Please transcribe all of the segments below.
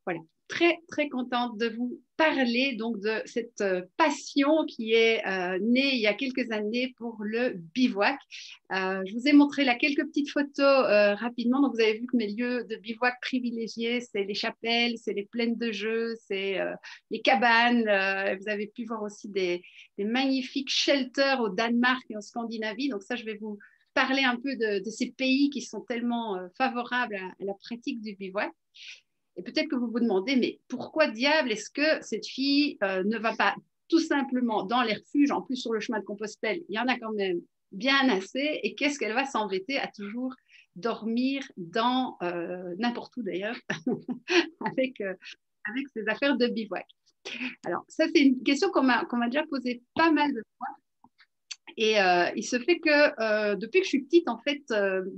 Voilà, très, très contente de vous parler donc de cette passion qui est née il y a quelques années pour le bivouac. Je vous ai montré là quelques petites photos rapidement. Donc, vous avez vu que mes lieux de bivouac privilégiés, c'est les chapelles, c'est les plaines de jeux, c'est les cabanes. Vous avez pu voir aussi des magnifiques shelters au Danemark et en Scandinavie. Donc, ça, je vais vous parler un peu de ces pays qui sont tellement favorables à la pratique du bivouac. Et peut-être que vous vous demandez, mais pourquoi diable est-ce que cette fille ne va pas tout simplement dans les refuges? En plus, sur le chemin de Compostelle, il y en a quand même bien assez. Et qu'est-ce qu'elle va s'embêter à toujours dormir dans n'importe où d'ailleurs, avec, avec ses affaires de bivouac? Alors, ça, c'est une question qu'on m'a déjà posée pas mal de fois. Et il se fait que depuis que je suis petite, en fait,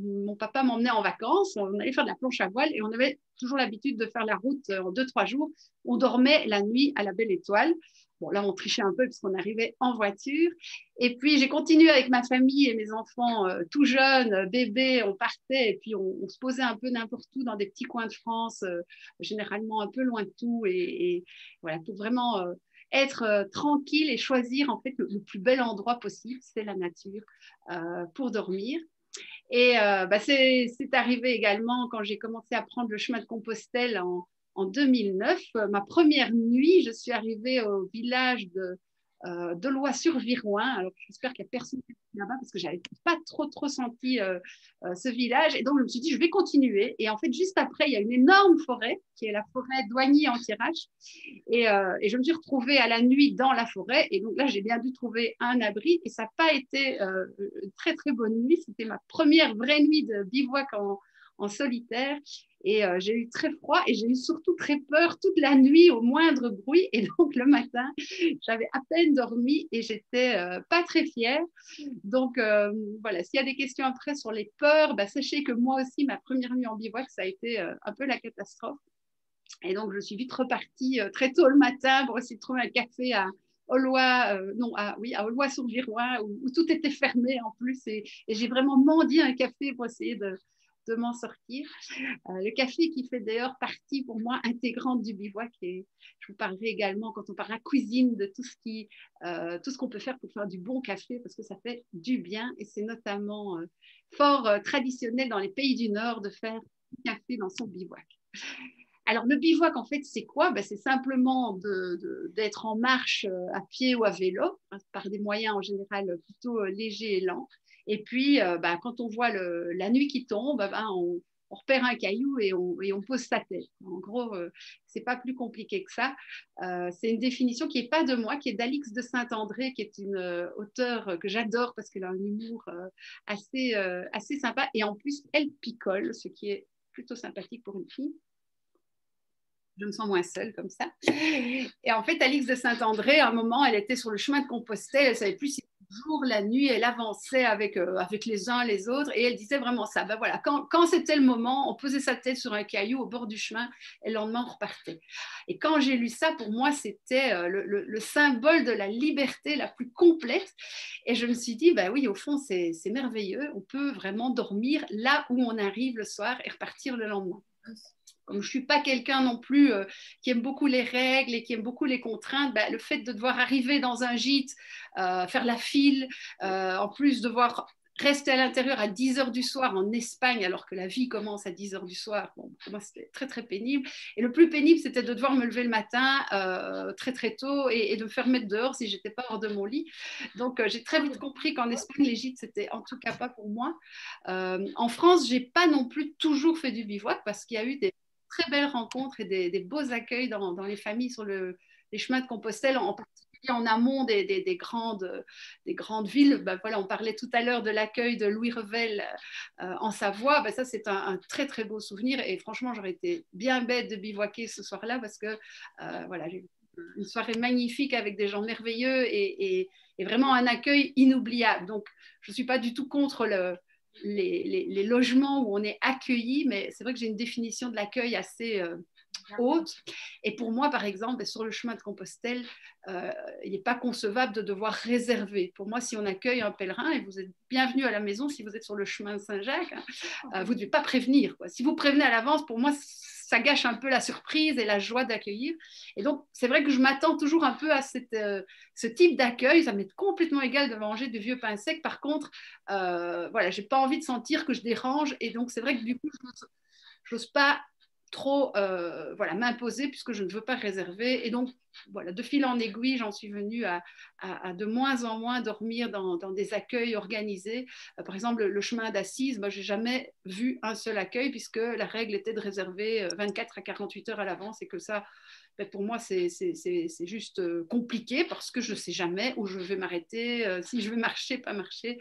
mon papa m'emmenait en vacances, on allait faire de la planche à voile et on avait toujours l'habitude de faire la route en 2-3 jours. On dormait la nuit à la Belle Étoile. Bon, là, on trichait un peu parce qu'on arrivait en voiture. Et puis, j'ai continué avec ma famille et mes enfants tout jeunes, bébés, on partait et puis on se posait un peu n'importe où dans des petits coins de France, généralement un peu loin de tout. Et voilà, pour vraiment être tranquille et choisir en fait le plus bel endroit possible, c'est la nature pour dormir. Et c'est arrivé également quand j'ai commencé à prendre le chemin de Compostelle en 2009. Ma première nuit, je suis arrivée au village de Lois-sur-Viroin. Alors, j'espère qu'il n'y a personne là-bas parce que je n'avais pas trop senti ce village. Et donc, je me suis dit, je vais continuer. Et en fait, juste après, il y a une énorme forêt qui est la forêt d'Oigny-en-Thiérache. Et je me suis retrouvée à la nuit dans la forêt. Et donc là, j'ai bien dû trouver un abri. Et ça n'a pas été une très bonne nuit. C'était ma première vraie nuit de bivouac en solitaire. Et j'ai eu très froid et j'ai eu surtout très peur toute la nuit au moindre bruit. Et donc le matin, j'avais à peine dormi et j'étais pas très fière. Donc voilà, s'il y a des questions après sur les peurs, sachez que moi aussi, ma première nuit en bivouac, ça a été un peu la catastrophe. Et donc, je suis vite repartie très tôt le matin pour essayer de trouver un café à Aullois, à Aullois-sur-Viroin, où tout était fermé en plus. Et j'ai vraiment mendié un café pour essayer de m'en sortir. Le café qui fait d'ailleurs partie pour moi intégrante du bivouac. Et je vous parlerai également, quand on parle de cuisine, de tout ce qu'on peut faire pour faire du bon café, parce que ça fait du bien. Et c'est notamment fort traditionnel dans les pays du Nord de faire du café dans son bivouac. Alors, le bivouac, en fait, c'est quoi? C'est simplement d'être en marche à pied ou à vélo, par des moyens en général plutôt légers et lents. Et puis, quand on voit la nuit qui tombe, on repère un caillou et on pose sa tête. En gros, c'est pas plus compliqué que ça. C'est une définition qui n'est pas de moi, qui est d'Alix de Saint-André, qui est une auteure que j'adore parce qu'elle a un humour assez sympa. Et en plus, elle picole, ce qui est plutôt sympathique pour une fille. Je me sens moins seule comme ça. Et en fait, Alix de Saint-André, à un moment, elle était sur le chemin de Compostelle, elle ne savait plus si c'était le jour, la nuit, elle avançait avec les uns, les autres, et elle disait vraiment ça. Voilà, quand c'était le moment, on posait sa tête sur un caillou au bord du chemin, et le lendemain, on repartait. Et quand j'ai lu ça, pour moi, c'était le symbole de la liberté la plus complète. Et je me suis dit, oui, au fond, c'est merveilleux, on peut vraiment dormir là où on arrive le soir et repartir le lendemain. Comme je ne suis pas quelqu'un non plus qui aime beaucoup les règles et qui aime beaucoup les contraintes, le fait de devoir arriver dans un gîte, faire la file, en plus devoir rester à l'intérieur à 10 heures du soir en Espagne, alors que la vie commence à 10 heures du soir, pour moi c'était très pénible. Et le plus pénible, c'était de devoir me lever le matin très tôt et de me faire mettre dehors si je n'étais pas hors de mon lit. Donc j'ai très vite compris qu'en Espagne, les gîtes, c'était en tout cas pas pour moi. En France, je n'ai pas non plus toujours fait du bivouac parce qu'il y a eu des très belles rencontres et des beaux accueils dans les familles sur les chemins de Compostelle, en particulier en amont des grandes villes. Voilà, on parlait tout à l'heure de l'accueil de Louis Revel en Savoie. Ça, c'est un très beau souvenir. Et franchement, j'aurais été bien bête de bivouaquer ce soir-là parce que voilà, j'ai eu une soirée magnifique avec des gens merveilleux et vraiment un accueil inoubliable. Donc, je ne suis pas du tout contre les logements où on est accueilli, mais c'est vrai que j'ai une définition de l'accueil assez haute. Et pour moi, par exemple, sur le chemin de Compostelle, il n'est pas concevable de devoir réserver. Pour moi, si on accueille un pèlerin, et vous êtes bienvenu à la maison si vous êtes sur le chemin de Saint-Jacques, vous ne devez pas prévenir, quoi. Si vous prévenez à l'avance, pour moi, ça gâche un peu la surprise et la joie d'accueillir. Et donc, c'est vrai que je m'attends toujours un peu à ce type d'accueil. Ça m'est complètement égal de manger du vieux pain sec. Par contre, voilà, j'ai pas envie de sentir que je dérange. Et donc, c'est vrai que du coup, je n'ose pas trop voilà, m'imposer puisque je ne veux pas réserver. Et donc, voilà, de fil en aiguille, j'en suis venue à de moins en moins dormir dans des accueils organisés. Par exemple, le chemin d'Assise, moi, je n'ai jamais vu un seul accueil puisque la règle était de réserver 24 à 48 heures à l'avance et que ça, ben, pour moi, c'est juste compliqué parce que je ne sais jamais où je vais m'arrêter, si je vais marcher, pas marcher.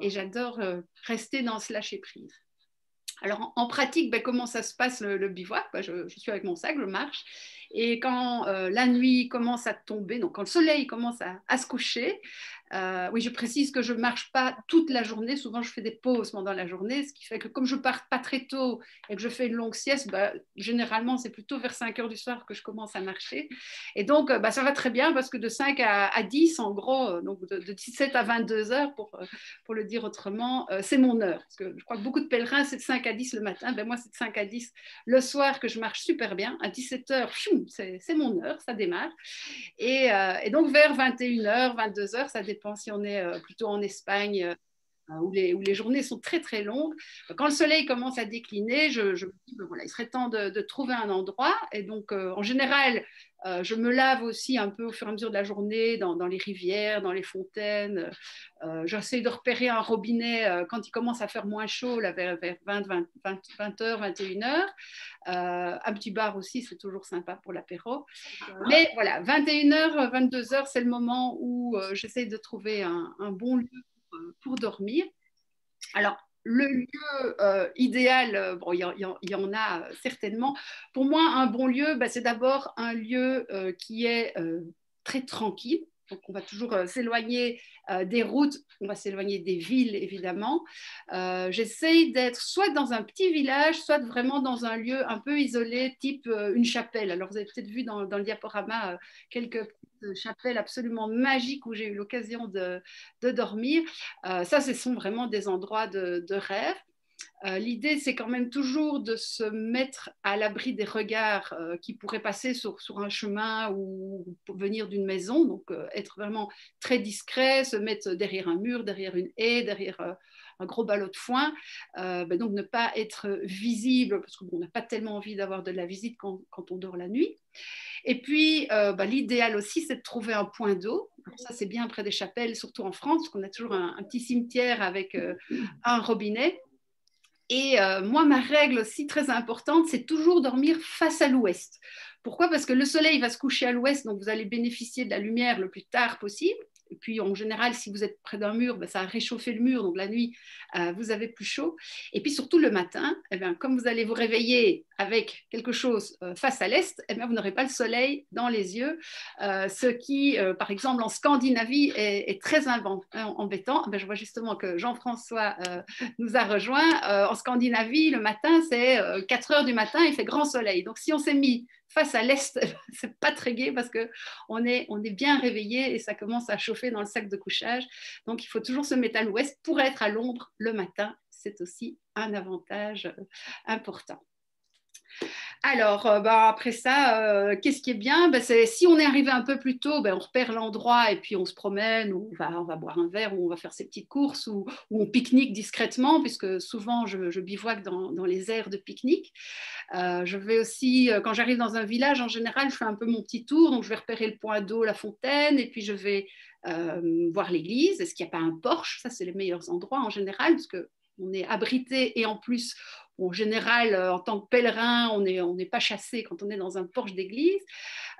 Et j'adore rester dans ce lâcher-prise. Alors, en pratique, ben, comment ça se passe le bivouac? Ben, je suis avec mon sac, je marche. Et quand la nuit commence à tomber, donc quand le soleil commence à se coucher, oui, je précise que je ne marche pas toute la journée. Souvent, je fais des pauses pendant la journée, ce qui fait que comme je ne pars pas très tôt et que je fais une longue sieste, ben, généralement, c'est plutôt vers 5 heures du soir que je commence à marcher. Et donc, ben, ça va très bien parce que de 5 à 10, en gros, donc de 17 à 22 heures, pour le dire autrement, c'est mon heure. Parce que je crois que beaucoup de pèlerins, c'est de 5 à 10 le matin. Ben moi, c'est de 5 à 10 le soir que je marche super bien. À 17 heures, c'est mon heure, ça démarre. Et donc, vers 21 heures, 22 heures, ça dépend si on est plutôt en Espagne, où les journées sont très très longues. Quand le soleil commence à décliner, je me dis, ben voilà, il serait temps de trouver un endroit. Et donc, en général, je me lave aussi un peu au fur et à mesure de la journée dans les rivières, dans les fontaines. J'essaie de repérer un robinet quand il commence à faire moins chaud, là, vers 20h, 21h. Un petit bar aussi, c'est toujours sympa pour l'apéro. Mais voilà, 21h, 22h, c'est le moment où j'essaie de trouver un bon lieu pour dormir. Alors, le lieu idéal, bon, il y en a certainement. Pour moi, un bon lieu, bah, c'est d'abord un lieu qui est très tranquille. Donc, on va toujours s'éloigner des routes, on va s'éloigner des villes, évidemment. J'essaye d'être soit dans un petit village, soit vraiment dans un lieu un peu isolé, type une chapelle. Alors, vous avez peut-être vu dans le diaporama quelques chapelles absolument magiques où j'ai eu l'occasion de dormir. Ça, ce sont vraiment des endroits de rêve. L'idée, c'est quand même toujours de se mettre à l'abri des regards qui pourraient passer sur un chemin ou venir d'une maison. Donc, être vraiment très discret, se mettre derrière un mur, derrière une haie, derrière un gros ballot de foin. Donc, ne pas être visible, parce qu'on n'a pas tellement envie d'avoir de la visite quand on dort la nuit. Et puis, l'idéal aussi, c'est de trouver un point d'eau. Ça, c'est bien près des chapelles, surtout en France, parce qu'on a toujours un petit cimetière avec un robinet. Et moi, ma règle aussi très importante, c'est toujours dormir face à l'ouest. Pourquoi? Parce que le soleil va se coucher à l'ouest, donc vous allez bénéficier de la lumière le plus tard possible. Et puis, en général, si vous êtes près d'un mur, ben, ça a réchauffé le mur, donc la nuit, vous avez plus chaud. Et puis, surtout le matin, eh bien, comme vous allez vous réveiller avec quelque chose face à l'est, eh bien, vous n'aurez pas le soleil dans les yeux, ce qui, par exemple, en Scandinavie, est très embêtant. Ben, je vois justement que Jean-François nous a rejoint. En Scandinavie, le matin, c'est 4 heures du matin, il fait grand soleil. Donc, si on s'est mis face à l'est, c'est pas très gai parce qu'on est bien réveillé et ça commence à chauffer dans le sac de couchage. Donc, il faut toujours se mettre à l'ouest pour être à l'ombre le matin. C'est aussi un avantage important. Alors, après ça, qu'est-ce qui est bien? C'est, si on est arrivé un peu plus tôt, on repère l'endroit et puis on se promène, ou on va boire un verre, ou on va faire ses petites courses, ou on pique-nique discrètement, puisque souvent je bivouaque dans les aires de pique-nique. Je vais aussi, quand j'arrive dans un village, en général, je fais un peu mon petit tour, donc je vais repérer le point d'eau, la fontaine, et puis je vais voir l'église. Est-ce qu'il n'y a pas un porche? Ça, c'est les meilleurs endroits en général, parce que on est abrité et en plus, en général, en tant que pèlerin, on n'est pas chassé quand on est dans un porche d'église.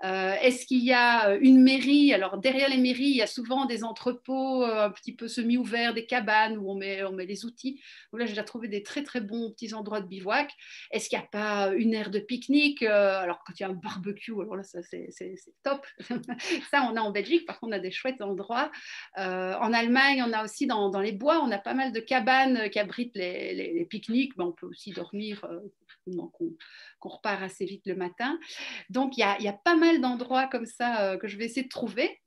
Est-ce qu'il y a une mairie? Alors, derrière les mairies, il y a souvent des entrepôts un petit peu semi-ouverts, des cabanes où on met les outils. Donc là, j'ai déjà trouvé des très, très bons petits endroits de bivouac. Est-ce qu'il n'y a pas une aire de pique-nique? Alors, quand il y a un barbecue, alors là, ça, c'est top. Ça, on a en Belgique. Par contre, on a des chouettes endroits. En Allemagne, on a aussi dans les bois, on a pas mal de cabanes qui abritent les pique-niques. On peut aussi dormir qu'on repart assez vite le matin. Donc, il y a pas mal d'endroits comme ça que je vais essayer de trouver.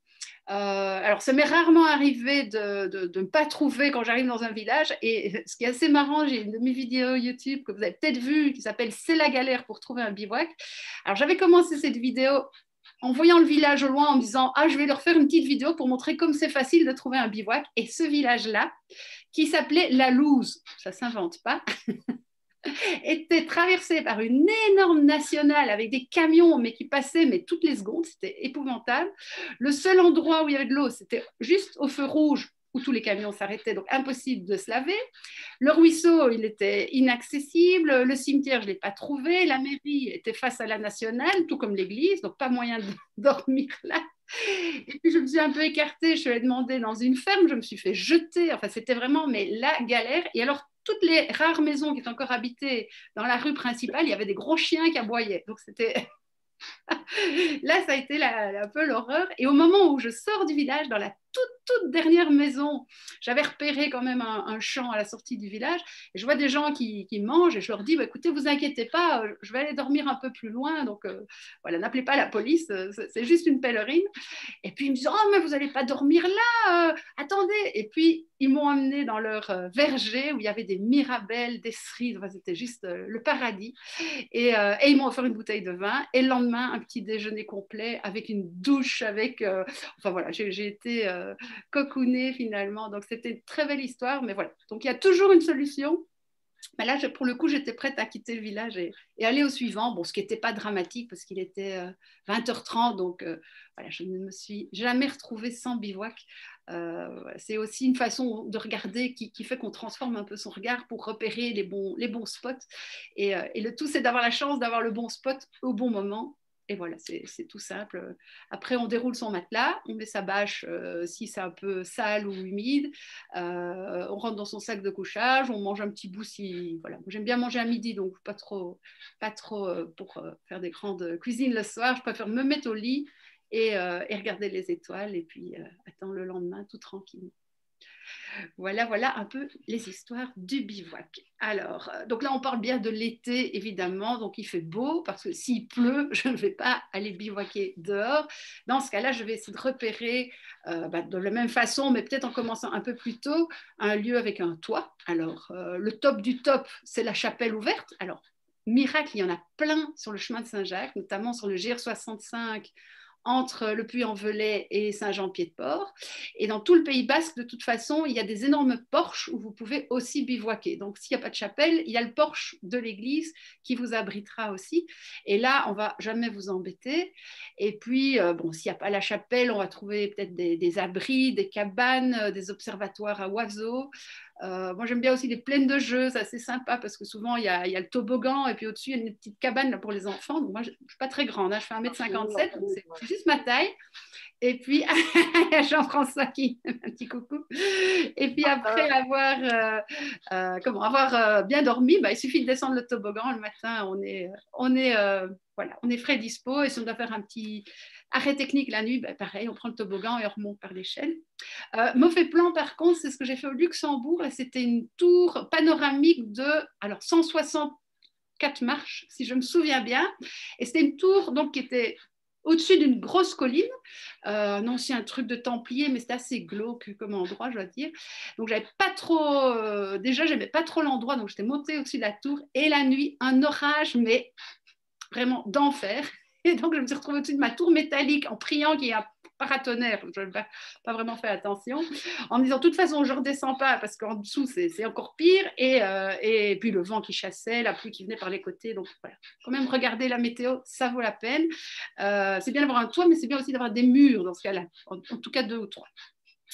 Alors, ça m'est rarement arrivé de ne pas trouver quand j'arrive dans un village. Et ce qui est assez marrant, j'ai une de mes vidéos YouTube que vous avez peut-être vue qui s'appelle C'est la galère pour trouver un bivouac. Alors, j'avais commencé cette vidéo en voyant le village au loin en me disant ah, je vais leur faire une petite vidéo pour montrer comme c'est facile de trouver un bivouac. Et ce village-là, qui s'appelait La Louze, ça ne s'invente pas, était traversé par une énorme nationale avec des camions mais qui passaient mais toutes les secondes, c'était épouvantable. Le seul endroit où il y avait de l'eau, c'était juste au feu rouge où tous les camions s'arrêtaient, donc impossible de se laver. Le ruisseau, il était inaccessible. Le cimetière, je ne l'ai pas trouvé. La mairie était face à la nationale, tout comme l'église, donc pas moyen de dormir là. Et puis je me suis un peu écartée, je suis allée demander dans une ferme, je me suis fait jeter, enfin c'était vraiment mais la galère. Et alors toutes les rares maisons qui étaient encore habitées dans la rue principale, il y avait des gros chiens qui aboyaient. Donc c'était là, ça a été un peu l'horreur. Et au moment où je sors du village, dans la toute dernière maison, j'avais repéré quand même un champ à la sortie du village. Et je vois des gens qui mangent et je leur dis, bah, écoutez, vous inquiétez pas, je vais aller dormir un peu plus loin. Donc voilà, n'appelez pas la police, c'est juste une pèlerine. Et puis ils me disent, oh, mais vous n'allez pas dormir là, attendez. Et puis ils m'ont amené dans leur verger où il y avait des mirabelles, des cerises, enfin, c'était juste le paradis. Et ils m'ont offert une bouteille de vin. Et le lendemain, un petit déjeuner complet avec une douche, avec... enfin voilà, j'ai été cocoonée finalement. Donc c'était une très belle histoire. Mais voilà, donc il y a toujours une solution. Mais là, pour le coup, j'étais prête à quitter le village et aller au suivant. Bon, ce qui n'était pas dramatique parce qu'il était 20h30. Donc voilà, je ne me suis jamais retrouvée sans bivouac. C'est aussi une façon de regarder qui fait qu'on transforme un peu son regard pour repérer les bons spots. Et le tout, c'est d'avoir la chance d'avoir le bon spot au bon moment. Et voilà, c'est tout simple. Après, on déroule son matelas, on met sa bâche si c'est un peu sale ou humide. On rentre dans son sac de couchage, on mange un petit bout si... Voilà. J'aime bien manger à midi, donc pas trop pour faire des grandes cuisines le soir. Je préfère me mettre au lit et regarder les étoiles et puis attendre le lendemain tout tranquille. Voilà un peu les histoires du bivouac. Alors, donc là, on parle bien de l'été, évidemment. Donc, il fait beau parce que s'il pleut, je ne vais pas aller bivouaquer dehors. Dans ce cas-là, je vais essayer de repérer de la même façon, mais peut-être en commençant un peu plus tôt, un lieu avec un toit. Alors, le top du top, c'est la chapelle ouverte. Alors, miracle, il y en a plein sur le chemin de Saint-Jacques, notamment sur le GR65 entre le Puy-en-Velay et Saint-Jean-Pied-de-Port. Et dans tout le Pays Basque, de toute façon, il y a des énormes porches où vous pouvez aussi bivouaquer. Donc, s'il n'y a pas de chapelle, il y a le porche de l'église qui vous abritera aussi. Et là, on ne va jamais vous embêter. Et puis, bon, s'il n'y a pas la chapelle, on va trouver peut-être des abris, des cabanes, des observatoires à oiseaux. Moi, j'aime bien aussi les plaines de jeux, c'est assez sympa parce que souvent, il y a le toboggan et puis au-dessus, il y a une petite cabane là, pour les enfants. Donc, moi, je ne suis pas très grande, hein, je fais 1,57 m, donc c'est juste ma taille. Et puis, Jean-François qui, un petit coucou. Et puis, après avoir bien dormi, bah, il suffit de descendre le toboggan. Le matin, voilà, on est frais dispo. Et si on doit faire un petit arrêt technique la nuit, bah, pareil, on prend le toboggan et on remonte par l'échelle. Mauvais plan, par contre, c'est ce que j'ai fait au Luxembourg. Et c'était une tour panoramique de 164 marches, si je me souviens bien. Et c'était une tour donc, qui était au-dessus d'une grosse colline, un ancien truc de Templier, mais c'était assez glauque comme endroit, je dois dire. Donc, j'avais pas trop, déjà, j'aimais pas trop l'endroit, donc j'étais montée au-dessus de la tour. Et la nuit, un orage, mais vraiment d'enfer. Et donc, je me suis retrouvée au-dessus de ma tour métallique en priant qu'il y ait un paratonnerre. Je n'ai pas vraiment fait attention. En me disant, de toute façon, je ne redescends pas parce qu'en dessous, c'est encore pire. Et puis, le vent qui chassait, la pluie qui venait par les côtés. Donc, voilà. Quand même, regarder la météo, ça vaut la peine. C'est bien d'avoir un toit, mais c'est bien aussi d'avoir des murs dans ce cas-là. En tout cas, 2 ou 3.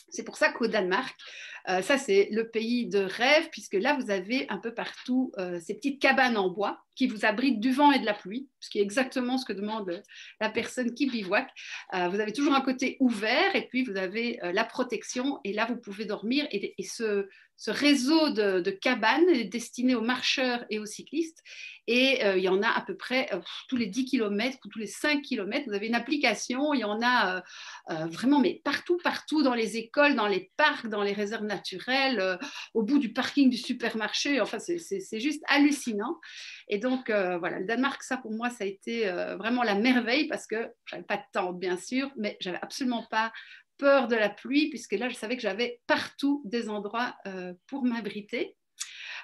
C'est pour ça qu'au Danemark, ça c'est le pays de rêve, puisque là vous avez un peu partout ces petites cabanes en bois qui vous abritent du vent et de la pluie, ce qui est exactement ce que demande la personne qui bivouaque. Vous avez toujours un côté ouvert et puis vous avez la protection et là vous pouvez dormir et ce réseau de cabanes est destiné aux marcheurs et aux cyclistes. Et il y en a à peu près tous les 10 km ou tous les 5 km. Vous avez une application, il y en a vraiment, mais partout dans les écoles, dans les parcs, dans les réserves naturelles, au bout du parking du supermarché. Enfin, c'est juste hallucinant. Et donc, voilà, le Danemark, ça pour moi, ça a été vraiment la merveille parce que j'avais pas de temps, bien sûr, mais j'avais absolument pas peur de la pluie, puisque là, je savais que j'avais partout des endroits pour m'abriter.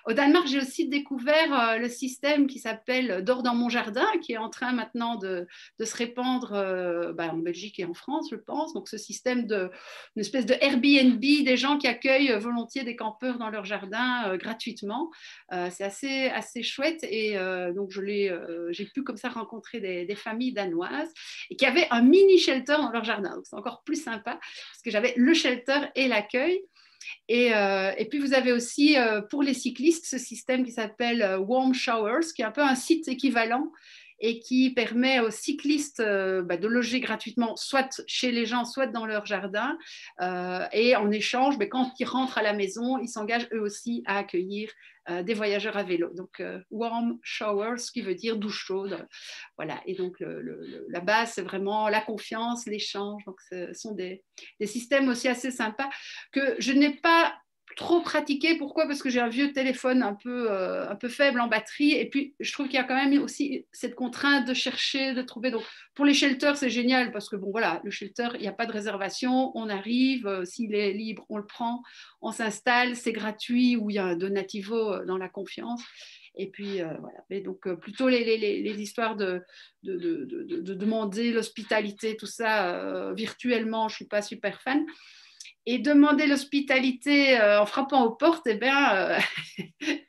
Au Danemark, j'ai aussi découvert le système qui s'appelle Dors dans mon jardin, qui est en train maintenant de se répandre en Belgique et en France, je pense. Donc, ce système une espèce de Airbnb, des gens qui accueillent volontiers des campeurs dans leur jardin gratuitement. C'est assez chouette. Et donc, j'ai pu comme ça rencontrer des familles danoises et qui avaient un mini shelter dans leur jardin. Donc, c'est encore plus sympa parce que j'avais le shelter et l'accueil. Et puis, vous avez aussi, pour les cyclistes, ce système qui s'appelle Warm Showers, qui est un peu un site équivalent et qui permet aux cyclistes de loger gratuitement, soit chez les gens, soit dans leur jardin. Et en échange, quand ils rentrent à la maison, ils s'engagent eux aussi à accueillir des voyageurs à vélo. Donc, warm showers, ce qui veut dire douche chaude. Voilà. Et donc, la base, c'est vraiment la confiance, l'échange. Donc, ce sont des systèmes aussi assez sympas que je n'ai pas trop pratiqué. Pourquoi? Parce que j'ai un vieux téléphone un peu faible en batterie. Et puis, je trouve qu'il y a quand même aussi cette contrainte de chercher, de trouver. Donc, pour les shelters, c'est génial parce que, bon, voilà, le shelter, il n'y a pas de réservation. On arrive, s'il est libre, on le prend, on s'installe, c'est gratuit ou il y a un donativo dans la confiance. Et puis, voilà. Mais donc, plutôt les histoires de demander l'hospitalité, tout ça, virtuellement, je ne suis pas super fan. Et demander l'hospitalité en frappant aux portes, eh bien,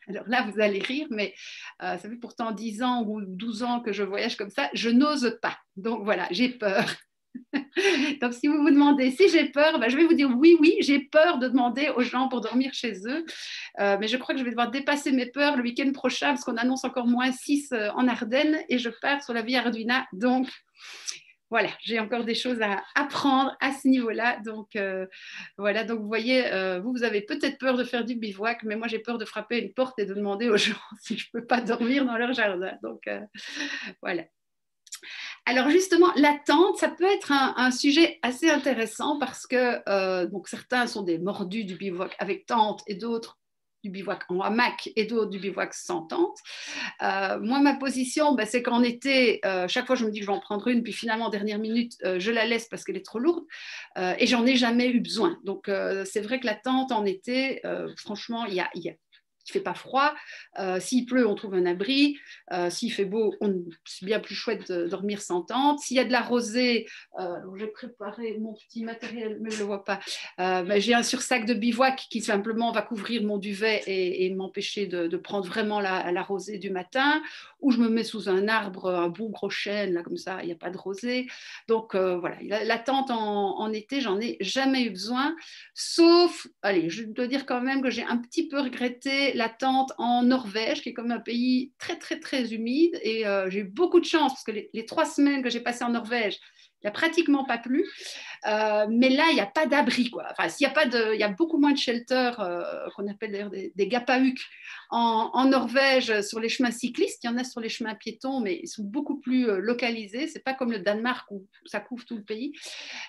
alors là, vous allez rire, mais ça fait pourtant 10 ans ou 12 ans que je voyage comme ça, je n'ose pas. Donc voilà, j'ai peur. Donc, si vous vous demandez si j'ai peur, je vais vous dire oui, oui, j'ai peur de demander aux gens pour dormir chez eux. Mais je crois que je vais devoir dépasser mes peurs le week-end prochain parce qu'on annonce encore -6 en Ardennes et je pars sur la Via Arduina. Donc, voilà, j'ai encore des choses à apprendre à ce niveau-là. Donc, voilà, donc vous voyez, vous avez peut-être peur de faire du bivouac, mais moi, j'ai peur de frapper une porte et de demander aux gens si je ne peux pas dormir dans leur jardin. Donc, voilà. Alors justement, la tente, ça peut être un sujet assez intéressant parce que donc certains sont des mordus du bivouac avec tente et d'autres du bivouac en hamac et d'autres du bivouac sans tente. Moi, ma position, c'est qu'en été, chaque fois, je me dis que je vais en prendre une, puis finalement, en dernière minute, je la laisse parce qu'elle est trop lourde et j'en ai jamais eu besoin. Donc, c'est vrai que la tente en été, franchement, il ne fait pas froid. S'il pleut, on trouve un abri. S'il fait beau, c'est bien plus chouette de dormir sans tente. S'il y a de la rosée, j'ai préparé mon petit matériel, mais je ne le vois pas. J'ai un sursac de bivouac qui simplement va couvrir mon duvet et m'empêcher de prendre vraiment la rosée du matin. Ou je me mets sous un arbre, un bon gros chêne, là, comme ça, il n'y a pas de rosée. Donc, voilà, la tente en été, j'en ai jamais eu besoin. Sauf, allez, je dois dire quand même que j'ai un petit peu regretté la tente en Norvège, qui est comme un pays très, très, très humide. Et j'ai eu beaucoup de chance parce que les 3 semaines que j'ai passées en Norvège, il n'y a pratiquement pas plu. Mais là, il n'y a pas d'abri, quoi. Enfin, il y a beaucoup moins de shelters, qu'on appelle d'ailleurs des gapahuks en Norvège sur les chemins cyclistes. Il y en a sur les chemins piétons, mais ils sont beaucoup plus localisés. C'est pas comme le Danemark où ça couvre tout le pays.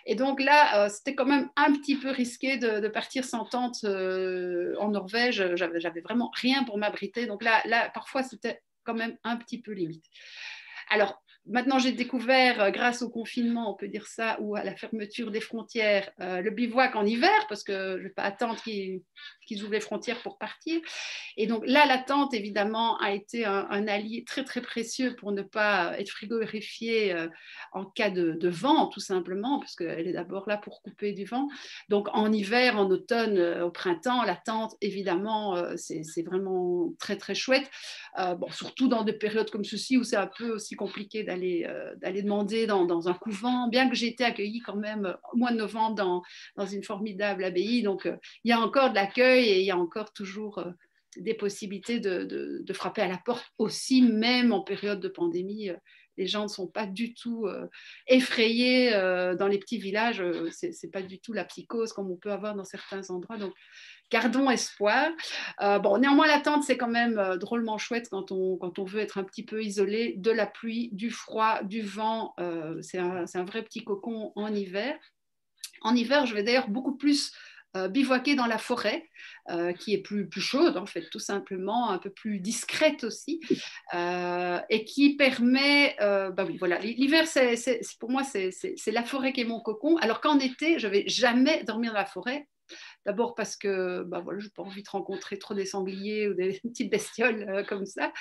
Et donc là, c'était quand même un petit peu risqué de partir sans tente en Norvège. J'avais vraiment rien pour m'abriter. Donc là, parfois, c'était quand même un petit peu limite. Alors, maintenant, j'ai découvert, grâce au confinement, on peut dire ça, ou à la fermeture des frontières, le bivouac en hiver, parce que je ne vais pas attendre qu'ils ouvrent les frontières pour partir. Et donc là, la tente, évidemment, a été un allié très, très précieux pour ne pas être frigorifié en cas de vent, tout simplement, parce qu'elle est d'abord là pour couper du vent. Donc en hiver, en automne, au printemps, la tente, évidemment, c'est vraiment très, très chouette. Surtout dans des périodes comme ceci où c'est un peu aussi compliqué d'aller demander dans un couvent, bien que j'ai été accueillie quand même au mois de novembre dans une formidable abbaye. Donc, il y a encore de l'accueil et il y a encore toujours des possibilités de frapper à la porte aussi, même en période de pandémie. Les gens ne sont pas du tout effrayés dans les petits villages. C'est pas du tout la psychose comme on peut avoir dans certains endroits. Donc, gardons espoir. Néanmoins, la tente, c'est quand même drôlement chouette quand on veut être un petit peu isolé de la pluie, du froid, du vent. C'est un vrai petit cocon en hiver. En hiver, je vais d'ailleurs beaucoup plus bivouaquer dans la forêt, qui est plus chaude en fait, tout simplement, un peu plus discrète aussi, et qui permet, bah oui, voilà, l'hiver, pour moi, c'est la forêt qui est mon cocon, alors qu'en été, je ne vais jamais dormir dans la forêt. D'abord parce que bah voilà, je n'ai pas envie de rencontrer trop des sangliers ou des petites bestioles comme ça.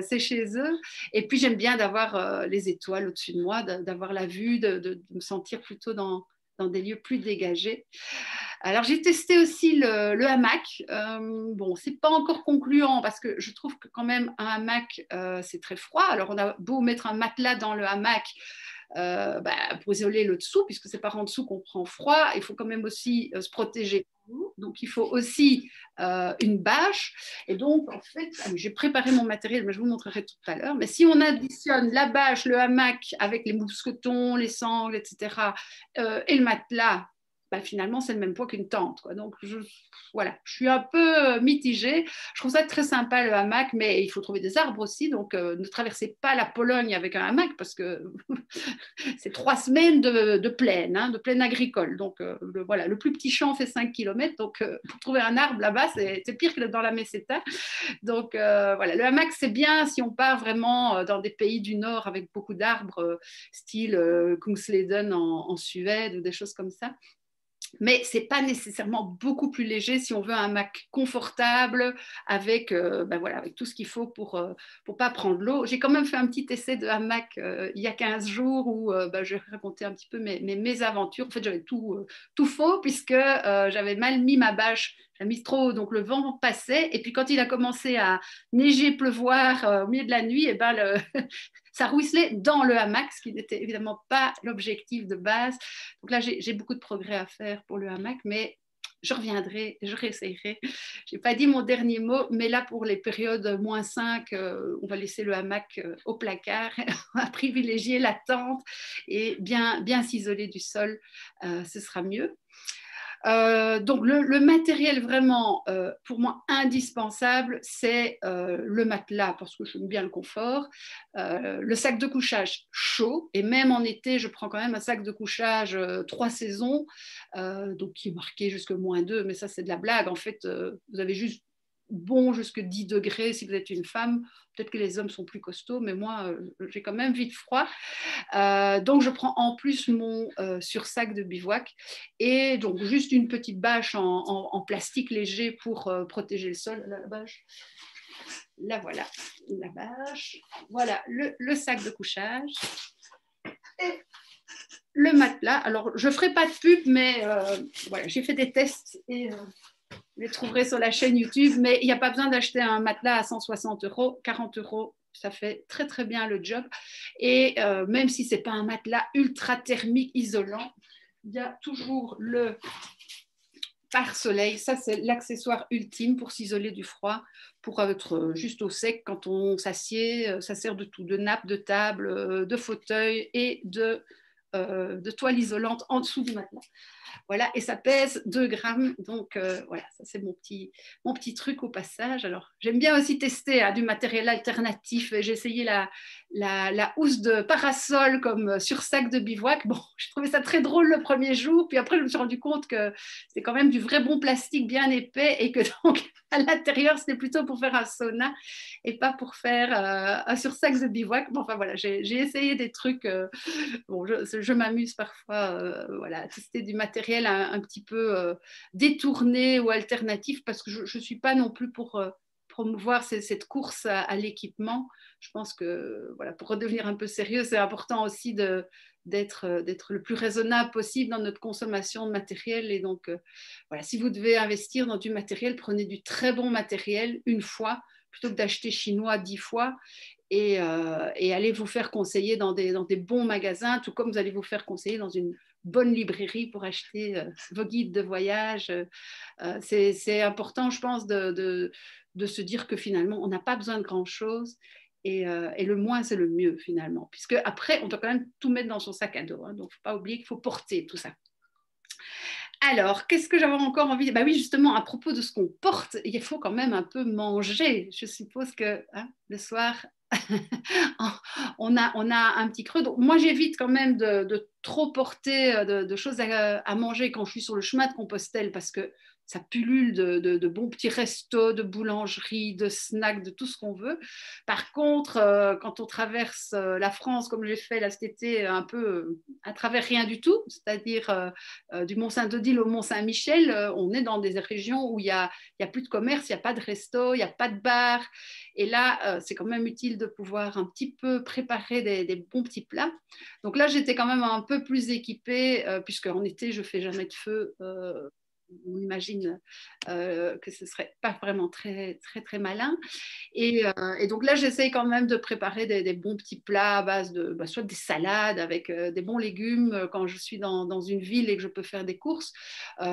C'est chez eux. Et puis j'aime bien d'avoir les étoiles au-dessus de moi, d'avoir la vue, de me sentir plutôt dans des lieux plus dégagés. Alors j'ai testé aussi le hamac. Bon, c'est pas encore concluant parce que je trouve que quand même un hamac c'est très froid. Alors on a beau mettre un matelas dans le hamac, bah, pour isoler le dessous, puisque c'est par en dessous qu'on prend froid, il faut quand même aussi se protéger. Donc il faut aussi une bâche. Et donc en fait, j'ai préparé mon matériel, mais je vous montrerai tout à l'heure. Mais si on additionne la bâche, le hamac avec les mousquetons, les sangles, etc., et le matelas, bah, finalement, c'est le même poids qu'une tente, quoi. Donc, voilà, je suis un peu mitigée. Je trouve ça très sympa, le hamac, mais il faut trouver des arbres aussi. Donc, ne traversez pas la Pologne avec un hamac parce que c'est 3 semaines de plaine, hein, de plaine agricole. Donc, voilà, le plus petit champ fait 5 km. Donc, pour trouver un arbre là-bas, c'est pire que dans la meseta. Donc, voilà, le hamac, c'est bien si on part vraiment dans des pays du Nord avec beaucoup d'arbres, style Kungsleden en Suède ou des choses comme ça. Mais ce n'est pas nécessairement beaucoup plus léger si on veut un hamac confortable avec, ben voilà, avec tout ce qu'il faut pour ne pas prendre l'eau. J'ai quand même fait un petit essai de hamac il y a 15 jours où ben, je vais raconter un petit peu mes aventures. En fait, j'avais tout faux puisque j'avais mal mis ma bâche. J'avais mis trop haut, donc le vent passait. Et puis quand il a commencé à neiger, pleuvoir au milieu de la nuit, et ben ça ruisselait dans le hamac, ce qui n'était évidemment pas l'objectif de base. Donc là, j'ai beaucoup de progrès à faire pour le hamac, mais je reviendrai, je réessayerai. Je n'ai pas dit mon dernier mot, mais là, pour les périodes -5, on va laisser le hamac au placard, on va privilégier la tente et bien s'isoler du sol, ce sera mieux. Donc le matériel vraiment pour moi indispensable, c'est le matelas parce que j'aime bien le confort, le sac de couchage chaud, et même en été je prends quand même un sac de couchage 3 saisons, donc qui est marqué jusque -2, mais ça c'est de la blague en fait, vous avez juste bon jusque 10 degrés si vous êtes une femme. Peut-être que les hommes sont plus costauds, mais moi, j'ai quand même vite froid. Donc, je prends en plus mon sursac de bivouac et donc juste une petite bâche en plastique léger pour protéger le sol. Là, la bâche. Là, voilà, la bâche. Voilà, le sac de couchage. Et le matelas. Alors, je ne ferai pas de pub, mais voilà, j'ai fait des tests et vous les trouverez sur la chaîne YouTube, mais il n'y a pas besoin d'acheter un matelas à 160 €, 40 €, ça fait très très bien le job. Et même si ce n'est pas un matelas ultra thermique isolant, il y a toujours le pare-soleil. Ça, c'est l'accessoire ultime pour s'isoler du froid, pour être juste au sec quand on s'assied. Ça sert de tout, de nappe, de table, de fauteuil et de toile isolante en dessous du matelas. Voilà, et ça pèse 2 grammes. Donc, voilà, ça c'est mon petit truc au passage. Alors, j'aime bien aussi tester du matériel alternatif. J'ai essayé la housse de parasol comme sursac de bivouac. Bon, j'ai trouvé ça très drôle le premier jour. Puis après, je me suis rendu compte que c'est quand même du vrai bon plastique bien épais et que donc, à l'intérieur, c'était plutôt pour faire un sauna et pas pour faire un sursac de bivouac. Bon, enfin, voilà, j'ai essayé des trucs. Bon, je m'amuse parfois voilà, à tester du matériel un petit peu détourné ou alternatif parce que je ne suis pas non plus pour promouvoir cette course à l'équipement. Je pense que voilà, pour redevenir un peu sérieux, c'est important aussi d'être le plus raisonnable possible dans notre consommation de matériel. Et donc, voilà, si vous devez investir dans du matériel, prenez du très bon matériel une fois plutôt que d'acheter chinois 10 fois. Et allez vous faire conseiller dans des bons magasins, tout comme vous allez vous faire conseiller dans une bonne librairie pour acheter vos guides de voyage. C'est important, je pense, de se dire que finalement, on n'a pas besoin de grand-chose. Et le moins, c'est le mieux, finalement. Puisque après, on doit quand même tout mettre dans son sac à dos. Hein, donc, il ne faut pas oublier qu'il faut porter tout ça. Alors, qu'est-ce que j'avais encore envie de... Bah oui, justement, à propos de ce qu'on porte, il faut quand même un peu manger. Je suppose que le soir, on a un petit creux. Donc, moi, j'évite quand même de trop porter de choses à manger quand je suis sur le chemin de Compostelle parce que ça pullule de bons petits restos, de boulangeries, de snacks, de tout ce qu'on veut. Par contre, quand on traverse la France, comme j'ai fait là cet été, un peu à travers rien du tout, c'est-à-dire du Mont-Saint-Odile au Mont-Saint-Michel, on est dans des régions où il y a plus de commerce, il n'y a pas de resto, il n'y a pas de bar. Et là, c'est quand même utile de pouvoir un petit peu préparer des bons petits plats. Donc là, j'étais quand même un peu plus équipée, puisque en été, je ne fais jamais de feu. On imagine que ce ne serait pas vraiment très, très, très malin. Et donc là, j'essaye quand même de préparer des bons petits plats à base de soit des salades avec des bons légumes quand je suis dans une ville et que je peux faire des courses,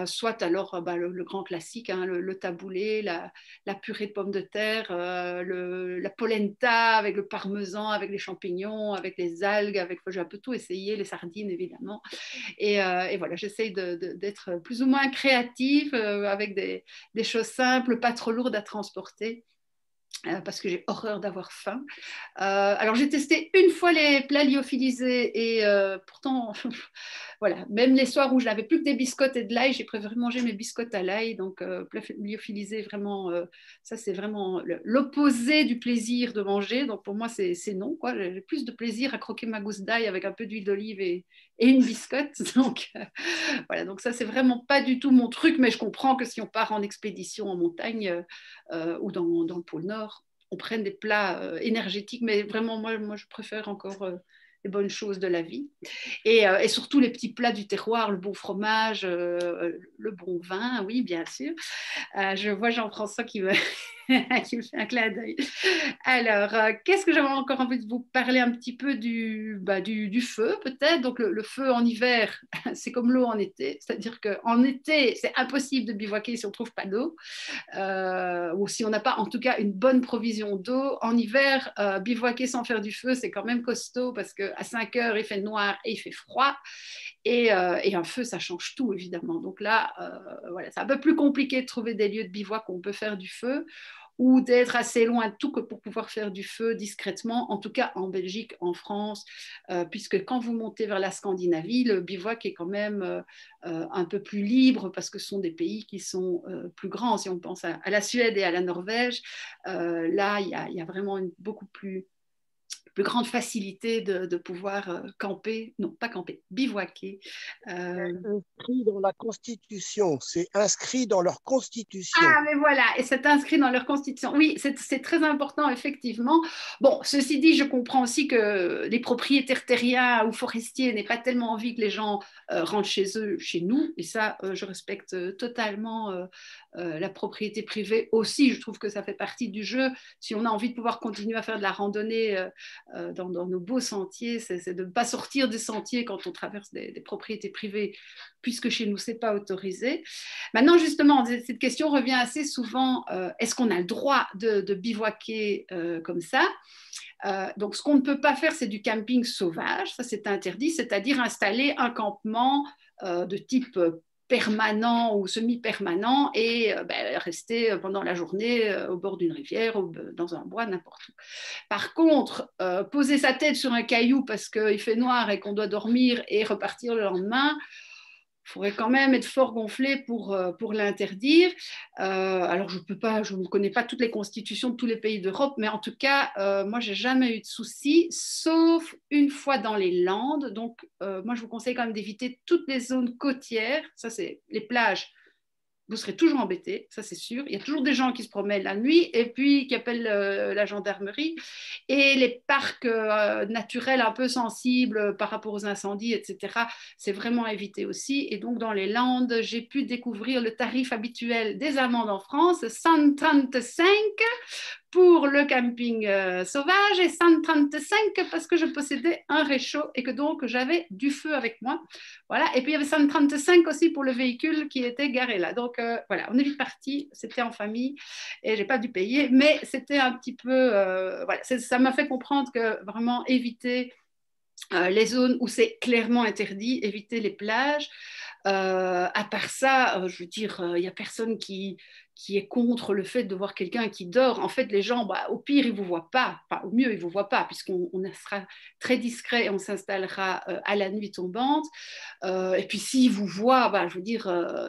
soit alors le grand classique, hein, le taboulé, la purée de pommes de terre, la polenta avec le parmesan, avec les champignons, avec les algues, j'ai un peu tout essayé, les sardines évidemment. Et voilà, j'essaye d'être plus ou moins créative avec des choses simples, pas trop lourdes à transporter. Parce que j'ai horreur d'avoir faim. Alors j'ai testé une fois les plats lyophilisés et pourtant, voilà, même les soirs où je n'avais plus que des biscottes et de l'ail, j'ai préféré manger mes biscottes à l'ail. Donc plats lyophilisés, vraiment, ça c'est vraiment l'opposé du plaisir de manger. Donc pour moi c'est non, quoi. J'ai plus de plaisir à croquer ma gousse d'ail avec un peu d'huile d'olive et une biscotte. Donc voilà, donc ça c'est vraiment pas du tout mon truc, mais je comprends que si on part en expédition en montagne ou dans le pôle Nord, on prenne des plats énergétiques, mais vraiment moi je préfère encore les bonnes choses de la vie. Et surtout les petits plats du terroir, le bon fromage, le bon vin, oui, bien sûr. Je vois Jean-François qui me, qui me fait un clin d'œil. Alors, qu'est-ce que j'avais encore envie de vous parler un petit peu du feu, peut-être. Donc, le feu en hiver, c'est comme l'eau en été. C'est-à-dire qu'en été, c'est impossible de bivouaquer si on ne trouve pas d'eau. Ou si on n'a pas en tout cas une bonne provision d'eau. En hiver, bivouaquer sans faire du feu, c'est quand même costaud parce qu'à 5 heures, il fait noir et il fait froid. Et un feu, ça change tout, évidemment. Donc là, voilà, c'est un peu plus compliqué de trouver des lieux de bivouac où on peut faire du feu ou d'être assez loin de tout que pour pouvoir faire du feu discrètement, en tout cas en Belgique, en France, puisque quand vous montez vers la Scandinavie, le bivouac est quand même un peu plus libre parce que ce sont des pays qui sont plus grands. Si on pense à la Suède et à la Norvège, là, il y a vraiment une beaucoup plus grande facilité de pouvoir camper, non pas camper, bivouaquer. Inscrit dans la Constitution, c'est inscrit dans leur Constitution. Ah, mais voilà, et c'est inscrit dans leur constitution. Oui, c'est très important, effectivement. Bon, ceci dit, je comprends aussi que les propriétaires terriens ou forestiers n'aient pas tellement envie que les gens rentrent chez eux, chez nous. Et ça, je respecte totalement la propriété privée aussi. Je trouve que ça fait partie du jeu. Si on a envie de pouvoir continuer à faire de la randonnée dans nos beaux sentiers, c'est de ne pas sortir des sentiers quand on traverse des propriétés privées, puisque chez nous, ce n'est pas autorisé. Maintenant, justement, cette question revient assez souvent. Est-ce qu'on a le droit de bivouaquer comme ça? Donc, ce qu'on ne peut pas faire, c'est du camping sauvage. Ça, c'est interdit, c'est-à-dire installer un campement de type permanent ou semi-permanent et rester pendant la journée au bord d'une rivière ou dans un bois, n'importe où. Par contre, poser sa tête sur un caillou parce qu'il fait noir et qu'on doit dormir et repartir le lendemain, il faudrait quand même être fort gonflé pour l'interdire. Alors, je ne connais pas toutes les constitutions de tous les pays d'Europe, mais en tout cas, moi, j'ai jamais eu de soucis, sauf une fois dans les Landes. Donc, moi, je vous conseille quand même d'éviter toutes les zones côtières. Ça, c'est les plages. Vous serez toujours embêté, ça c'est sûr. Il y a toujours des gens qui se promènent la nuit et puis qui appellent la gendarmerie. Et les parcs naturels un peu sensibles par rapport aux incendies, etc., c'est vraiment à éviter aussi. Et donc, dans les Landes, j'ai pu découvrir le tarif habituel des amendes en France, 135 pour le camping sauvage et 135 parce que je possédais un réchaud et que donc j'avais du feu avec moi. Voilà. Et puis il y avait 135 aussi pour le véhicule qui était garé là. Donc voilà, on est vite parti. C'était en famille et j'ai pas dû payer, mais c'était un petit peu voilà, ça m'a fait comprendre que vraiment éviter les zones où c'est clairement interdit, éviter les plages. À part ça, je veux dire, il n'y a personne qui est contre le fait de voir quelqu'un qui dort. En fait, les gens, au pire, ils ne vous voient pas. Enfin, au mieux, ils ne vous voient pas, puisqu'on sera très discret et on s'installera à la nuit tombante. Et puis, s'ils vous voient, je veux dire,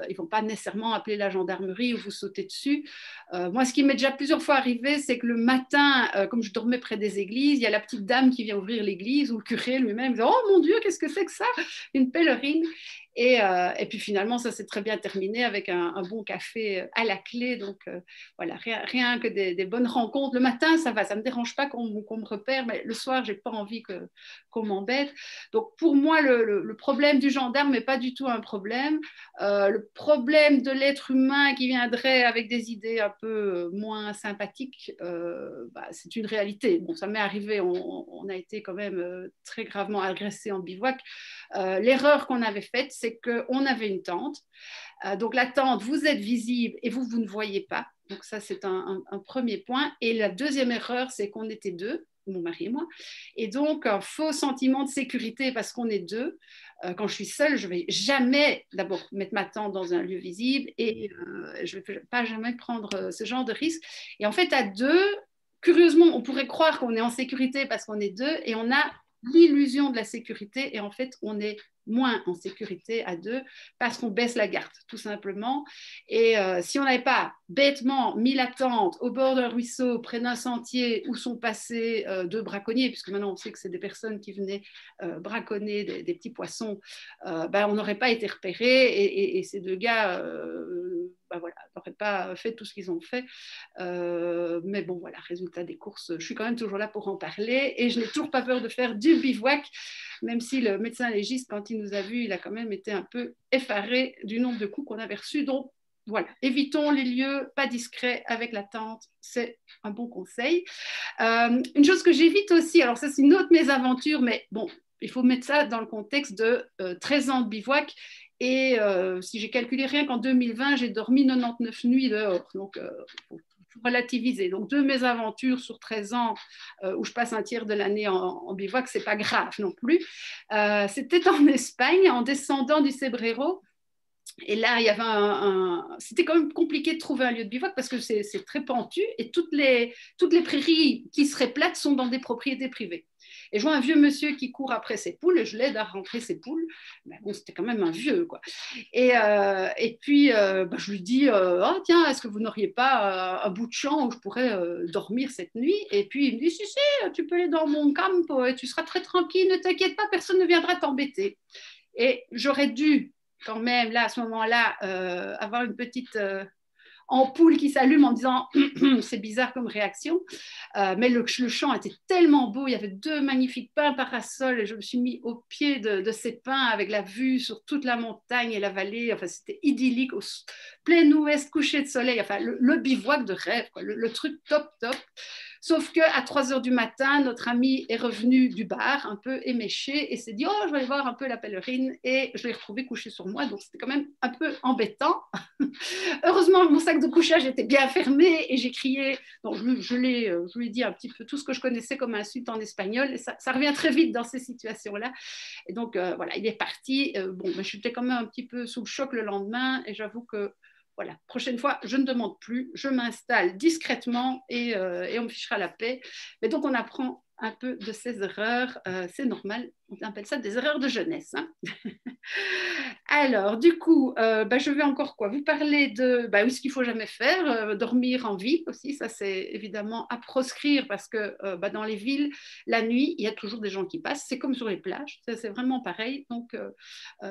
ils ne vont pas nécessairement appeler la gendarmerie ou vous sauter dessus. Moi, ce qui m'est déjà plusieurs fois arrivé, c'est que le matin, comme je dormais près des églises, il y a la petite dame qui vient ouvrir l'église, ou le curé lui-même, dit « Oh mon Dieu, qu'est-ce que c'est que ça ?» Une pèlerine. Et puis finalement, ça s'est très bien terminé avec un bon café à la clé. Donc voilà, rien que des bonnes rencontres. Le matin, ça va, ça ne me dérange pas qu'on me repère, mais le soir, je n'ai pas envie qu'on m'embête. Donc pour moi, le problème du gendarme n'est pas du tout un problème. Le problème de l'être humain qui viendrait avec des idées un peu moins sympathiques, c'est une réalité. Bon, ça m'est arrivé, on a été quand même très gravement agressé en bivouac. L'erreur qu'on avait faite, c'est qu'on avait une tente. Donc la tente, vous êtes visible et vous ne voyez pas. Donc ça, c'est un premier point. Et la deuxième erreur, c'est qu'on était deux, mon mari et moi. Et donc, un faux sentiment de sécurité parce qu'on est deux. Quand je suis seule, je ne vais jamais d'abord mettre ma tente dans un lieu visible et je ne vais pas jamais prendre ce genre de risque. Et en fait, à deux, curieusement, on pourrait croire qu'on est en sécurité parce qu'on est deux et on a l'illusion de la sécurité et en fait, on est moins en sécurité à deux parce qu'on baisse la garde, tout simplement. Et si on n'avait pas bêtement mis la tente au bord d'un ruisseau, près d'un sentier où sont passés deux braconniers, puisque maintenant on sait que c'est des personnes qui venaient braconner des petits poissons, on n'aurait pas été repérés et ces deux gars voilà, n'auraient pas fait tout ce qu'ils ont fait. Mais bon, voilà, résultat des courses, je suis quand même toujours là pour en parler et je n'ai toujours pas peur de faire du bivouac, même si le médecin légiste, quand il nous a vus, il a quand même été un peu effaré du nombre de coups qu'on avait reçus. Donc, voilà, évitons les lieux pas discrets avec la tente, c'est un bon conseil. Une chose que j'évite aussi, alors ça c'est une autre mésaventure, mais bon, il faut mettre ça dans le contexte de 13 ans de bivouac. Et si j'ai calculé rien qu'en 2020, j'ai dormi 99 nuits dehors. Donc, faut relativiser. Donc, deux mésaventures sur 13 ans où je passe un tiers de l'année en bivouac, c'est pas grave non plus. C'était en Espagne, en descendant du Cebreiro. Et là, il y avait c'était quand même compliqué de trouver un lieu de bivouac parce que c'est très pentu et toutes les prairies qui seraient plates sont dans des propriétés privées. Et je vois un vieux monsieur qui court après ses poules et je l'aide à rentrer ses poules. Mais bon, c'était quand même un vieux, quoi. Et puis, je lui dis oh, tiens, est-ce que vous n'auriez pas un bout de champ où je pourrais dormir cette nuit? Et puis, il me dit si, tu peux aller dans mon camp et tu seras très tranquille, ne t'inquiète pas, personne ne viendra t'embêter. Et j'aurais dû quand même, là, à ce moment-là, avoir une petite ampoule qui s'allume en disant c'est bizarre comme réaction. Mais le champ était tellement beau, il y avait deux magnifiques pins parasols et je me suis mis au pied de ces pins avec la vue sur toute la montagne et la vallée. Enfin, c'était idyllique, au plein ouest, coucher de soleil. Enfin, le bivouac de rêve, quoi. Le truc top, top. Sauf qu'à 3 heures du matin, notre ami est revenu du bar, un peu éméché, et s'est dit « Oh, je vais aller voir un peu la pèlerine », et je l'ai retrouvé couché sur moi, donc c'était quand même un peu embêtant. Heureusement, mon sac de couchage était bien fermé, et j'ai crié, donc je lui ai dit un petit peu tout ce que je connaissais comme insulte en espagnol, et ça revient très vite dans ces situations-là. Et donc, voilà, il est parti. Mais j'étais quand même un petit peu sous le choc le lendemain, et j'avoue que voilà, prochaine fois, je ne demande plus, je m'installe discrètement et on me fichera la paix. Mais donc, on apprend un peu de ces erreurs, c'est normal, on appelle ça des erreurs de jeunesse. Hein. Alors, du coup, je vais encore vous parler de ce qu'il ne faut jamais faire, dormir en ville aussi, ça c'est évidemment à proscrire parce que dans les villes, la nuit, il y a toujours des gens qui passent, c'est comme sur les plages, c'est vraiment pareil, donc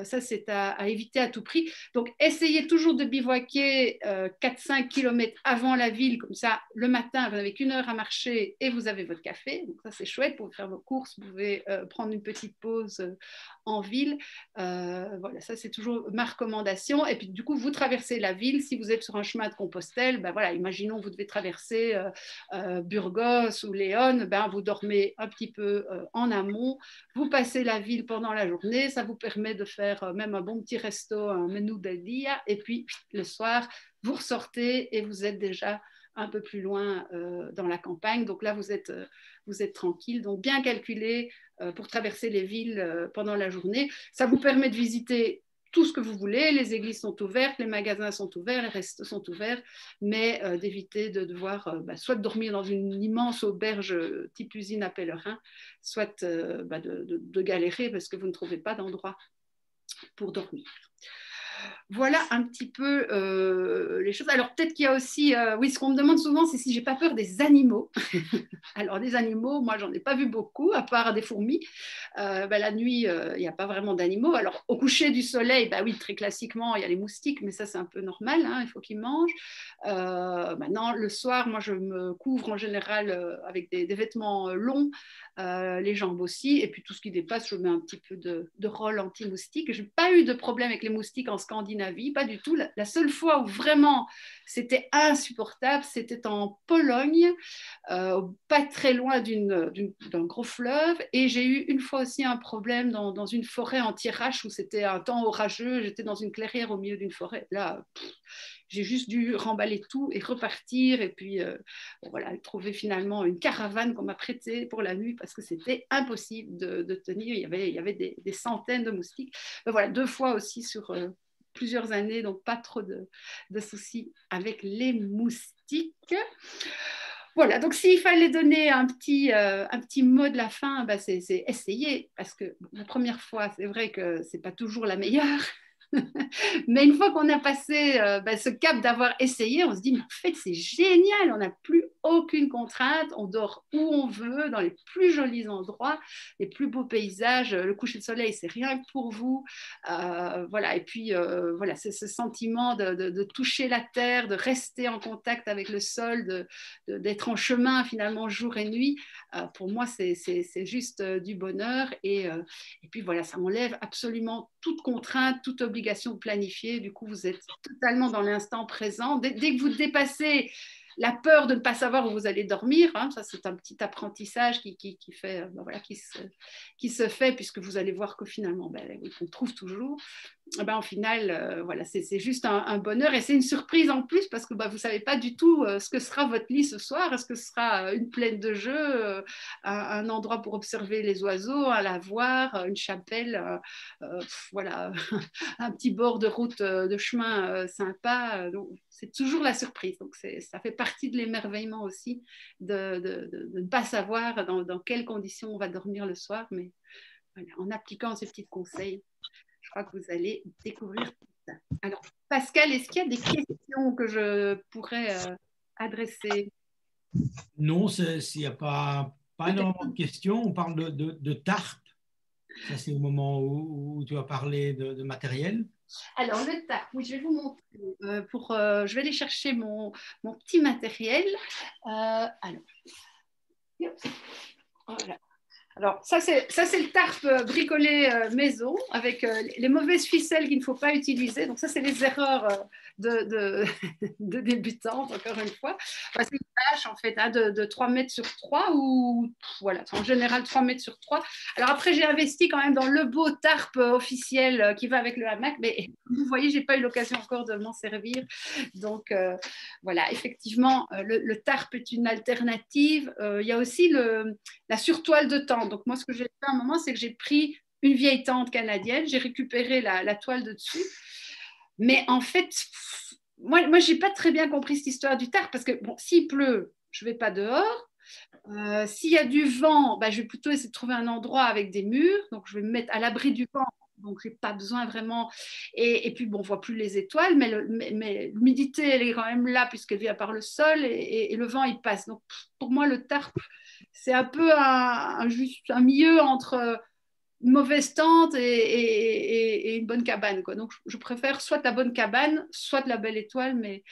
ça c'est à éviter à tout prix. Donc, essayez toujours de bivouaquer 4-5 km avant la ville, comme ça, le matin, vous n'avez qu'une heure à marcher et vous avez votre café, donc ça c'est chouette, pour faire vos courses, vous pouvez prendre une petite pause en ville. Voilà, ça c'est toujours ma recommandation. Et puis du coup, vous traversez la ville. Si vous êtes sur un chemin de Compostelle, voilà, imaginons vous devez traverser Burgos ou Léon, vous dormez un petit peu en amont. Vous passez la ville pendant la journée. Ça vous permet de faire même un bon petit resto, un menu del dia. Et puis le soir, vous ressortez et vous êtes déjà un peu plus loin dans la campagne. Donc là, vous êtes tranquille. Donc bien calculé pour traverser les villes pendant la journée. Ça vous permet de visiter tout ce que vous voulez, les églises sont ouvertes, les magasins sont ouverts, les restos sont ouverts, mais d'éviter de devoir soit dormir dans une immense auberge type usine à pèlerins, soit de galérer parce que vous ne trouvez pas d'endroit pour dormir. Voilà un petit peu les choses. Alors peut-être qu'il y a aussi, oui, ce qu'on me demande souvent, c'est si j'ai pas peur des animaux. Alors des animaux, moi j'en ai pas vu beaucoup, à part des fourmis. La nuit, il n'y a pas vraiment d'animaux. Alors au coucher du soleil, oui, très classiquement, il y a les moustiques, mais ça c'est un peu normal, hein, il faut qu'ils mangent. Maintenant, le soir, moi je me couvre en général avec des vêtements longs, les jambes aussi, et puis tout ce qui dépasse, je mets un petit peu de rôle anti-moustique. Je n'ai pas eu de problème avec les moustiques en Scandinavie, pas du tout. La seule fois où vraiment c'était insupportable, c'était en Pologne, pas très loin d'un gros fleuve, et j'ai eu une fois aussi un problème dans une forêt anti-rache où c'était un temps orageux, j'étais dans une clairière au milieu d'une forêt. Là, j'ai juste dû remballer tout et repartir, et puis voilà, trouver finalement une caravane qu'on m'a prêtée pour la nuit parce que c'était impossible de tenir. Il y avait des centaines de moustiques. Mais voilà, 2 fois aussi sur plusieurs années, donc pas trop de soucis avec les moustiques. Voilà, donc s'il fallait donner un petit mot de la fin, c'est essayer, parce que la première fois, c'est vrai que c'est pas toujours la meilleure. Mais une fois qu'on a passé ce cap d'avoir essayé, on se dit, mais en fait, c'est génial, on n'a plus aucune contrainte, on dort où on veut, dans les plus jolis endroits, les plus beaux paysages, le coucher de soleil, c'est rien que pour vous. Voilà, et puis, voilà, c'est ce sentiment de toucher la terre, de rester en contact avec le sol, d'être en chemin finalement jour et nuit. Pour moi, c'est juste du bonheur. Et puis voilà, ça enlève absolument toute contrainte, toute obligation de planifier. Du coup, vous êtes totalement dans l'instant présent. Dès que vous dépassez la peur de ne pas savoir où vous allez dormir, hein, ça c'est un petit apprentissage qui se fait, puisque vous allez voir que finalement, on trouve toujours. Au final, voilà, c'est juste un bonheur, et c'est une surprise en plus parce que vous ne savez pas du tout ce que sera votre lit ce soir. Est-ce que ce sera une plaine de jeu, un endroit pour observer les oiseaux, un lavoir, une chapelle, voilà, un petit bord de route de chemin sympa. Donc, c'est toujours la surprise. Donc, ça fait partie de l'émerveillement aussi de ne pas savoir dans quelles conditions on va dormir le soir. Mais voilà, en appliquant ces petits conseils, je crois que vous allez découvrir tout ça. Alors, Pascal, est-ce qu'il y a des questions que je pourrais adresser? Non, s'il n'y a pas énormément de questions, on parle de TARP. Ça, c'est au moment où tu as parlé de matériel. Alors, le TARP, oui, je vais vous montrer. Je vais aller chercher mon petit matériel. Alors, voilà. Alors, ça, c'est le tarp bricolé maison avec les mauvaises ficelles qu'il ne faut pas utiliser. Donc, ça, c'est les erreurs de débutantes, encore une fois. C'est une bâche, en fait, hein, de 3 mètres sur 3 ou, voilà, en général, 3 mètres sur 3. Alors, après, j'ai investi quand même dans le beau tarp officiel qui va avec le hamac. Mais vous voyez, je n'ai pas eu l'occasion encore de m'en servir. Donc, voilà, effectivement, le tarp est une alternative. Il y a aussi la surtoile de tente. Donc, moi, ce que j'ai fait à un moment, c'est que j'ai pris une vieille tente canadienne, j'ai récupéré la toile de dessus. Mais en fait, moi je n'ai pas très bien compris cette histoire du tarp parce que, bon, s'il pleut, je ne vais pas dehors. S'il y a du vent, je vais plutôt essayer de trouver un endroit avec des murs. Donc, je vais me mettre à l'abri du vent. Donc, je n'ai pas besoin vraiment. Et puis, bon, on ne voit plus les étoiles, mais l'humidité, elle est quand même là puisqu'elle vient par le sol et le vent, il passe. Donc, pour moi, le tarp, c'est un peu un milieu entre une mauvaise tente et une bonne cabane, quoi. Donc, je préfère soit la bonne cabane, soit la belle étoile, mais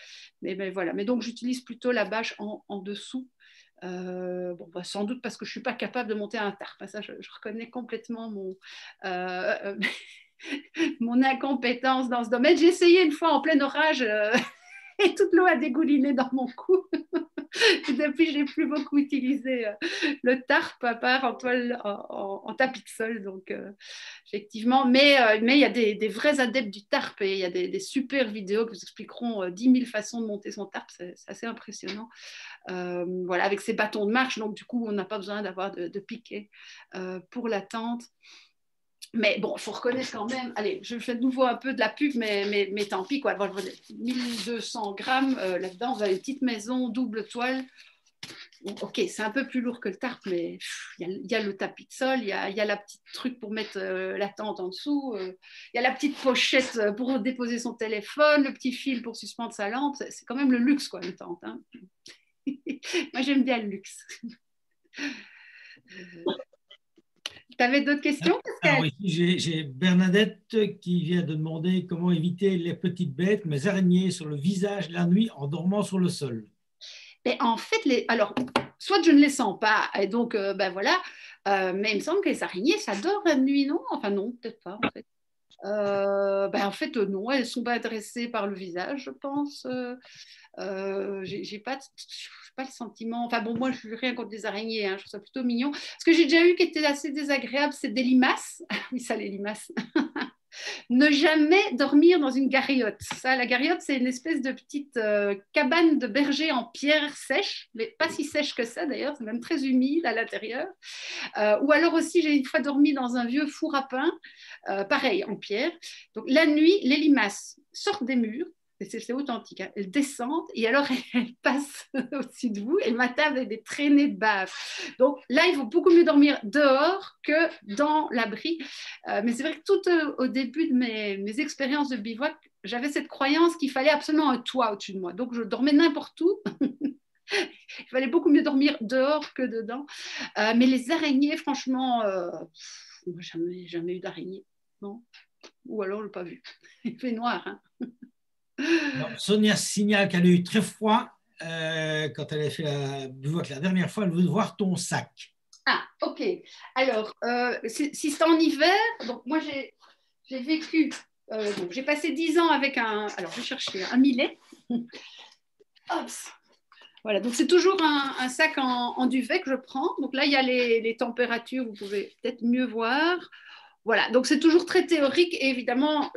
voilà. Mais donc, j'utilise plutôt la bâche en dessous. Sans doute parce que je ne suis pas capable de monter un tarp. Ça, je reconnais complètement mon incompétence dans ce domaine. J'ai essayé une fois en plein orage et toute l'eau a dégouliné dans mon cou. Depuis, je n'ai plus beaucoup utilisé le tarp à part en toile, en tapis de sol. Donc, effectivement, mais il y a des vrais adeptes du tarp et il y a des super vidéos qui vous expliqueront 10 000 façons de monter son tarp. C'est assez impressionnant. Voilà, avec ses bâtons de marche. Donc, du coup, on n'a pas besoin d'avoir de piquet pour la tente. Mais bon, il faut reconnaître quand même, allez, je fais de nouveau un peu de la pub, mais tant pis, quoi. 1200 grammes, là-dedans, vous avez une petite maison, double toile. Bon, ok, c'est un peu plus lourd que le tarp, mais il y a le tapis de sol, il y a la petite truc pour mettre la tente en dessous, il y a la petite pochette pour déposer son téléphone, le petit fil pour suspendre sa lampe. C'est quand même le luxe, quoi, une tente. Hein. Moi, j'aime bien le luxe. Tu avais d'autres questions, Pascal? Alors ici, j'ai Bernadette qui vient de demander comment éviter les petites bêtes, mes araignées sur le visage la nuit en dormant sur le sol. Mais en fait, alors, soit je ne les sens pas, et donc, ben voilà, mais il me semble que les araignées, ça dort la nuit, non? Enfin, non, peut-être pas, en fait. En fait, non, elles sont pas adressées par le visage, je pense. J'ai pas le sentiment. Enfin bon, moi, je n'ai rien contre les araignées, hein, je trouve ça plutôt mignon. Ce que j'ai déjà eu qui était assez désagréable, c'est des limaces. Oui, ça, les limaces. Ne jamais dormir dans une garriotte. Ça, la garriotte, c'est une espèce de petite cabane de berger en pierre sèche, mais pas si sèche que ça d'ailleurs, c'est même très humide à l'intérieur. Ou alors aussi, j'ai une fois dormi dans un vieux four à pain, pareil, en pierre. Donc la nuit, les limaces sortent des murs, c'est authentique, hein. Elles descendent et alors elles passent au-dessus de vous et le matin avec des traînées de bave. Donc là, il faut beaucoup mieux dormir dehors que dans l'abri. Mais c'est vrai que tout au début de mes expériences de bivouac, j'avais cette croyance qu'il fallait absolument un toit au-dessus de moi. Donc je dormais n'importe où. Il fallait beaucoup mieux dormir dehors que dedans. Mais les araignées, franchement, moi, jamais eu d'araignée. Non. Ou alors, je n'ai pas vu. Il fait noir. Hein. Alors, Sonia signale qu'elle a eu très froid quand elle a fait la bivouac la dernière fois. Elle veut voir ton sac. Ah, ok. Alors, si c'est en hiver, donc moi, j'ai vécu, j'ai passé 10 ans avec alors je vais chercher un millet. Hop. Voilà, donc c'est toujours un sac en duvet que je prends. Donc là, il y a les températures, vous pouvez peut-être mieux voir. Voilà, donc c'est toujours très théorique et évidemment,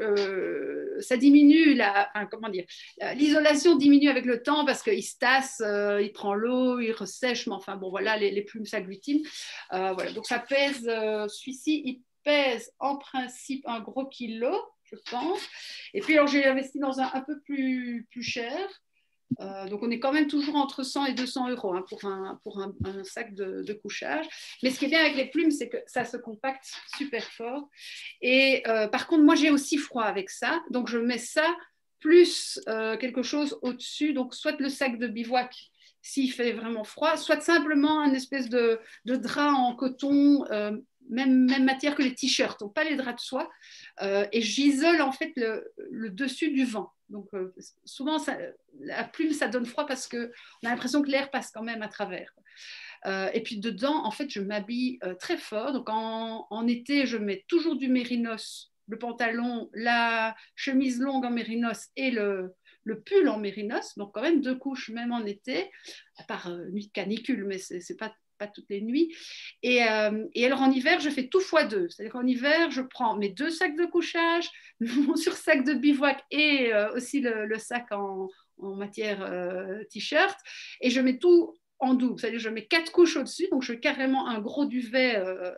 ça diminue comment dire, l'isolation diminue avec le temps parce qu'il se tasse, il prend l'eau, il ressèche, mais enfin bon, voilà, les plumes s'agglutinent. Voilà, donc ça pèse, celui-ci, il pèse en principe un gros kilo, je pense. Et puis alors j'ai investi dans un peu plus cher. Donc on est quand même toujours entre 100 et 200 euros hein, pour un sac de couchage. Mais ce qui est bien avec les plumes, c'est que ça se compacte super fort. Et par contre, moi j'ai aussi froid avec ça. Donc je mets ça plus quelque chose au-dessus. Donc soit le sac de bivouac s'il fait vraiment froid, soit simplement un espèce de drap en coton, même matière que les t-shirts, donc pas les draps de soie. Et j'isole en fait le dessus du vent. Donc souvent, la plume, ça donne froid parce qu'on a l'impression que l'air passe quand même à travers. Et puis dedans, en fait, je m'habille très fort. Donc en été, je mets toujours du mérinos, le pantalon, la chemise longue en mérinos et le pull en mérinos. Donc quand même 2 couches, même en été, à part nuit de canicule, mais c'est pas toutes les nuits. Et alors en hiver, je fais tout x2. C'est-à-dire qu'en hiver, je prends mes 2 sacs de couchage, mon sursac de bivouac et aussi le sac en matière t-shirt. Et je mets tout en double. C'est-à-dire que je mets 4 couches au-dessus. Donc je fais carrément un gros duvet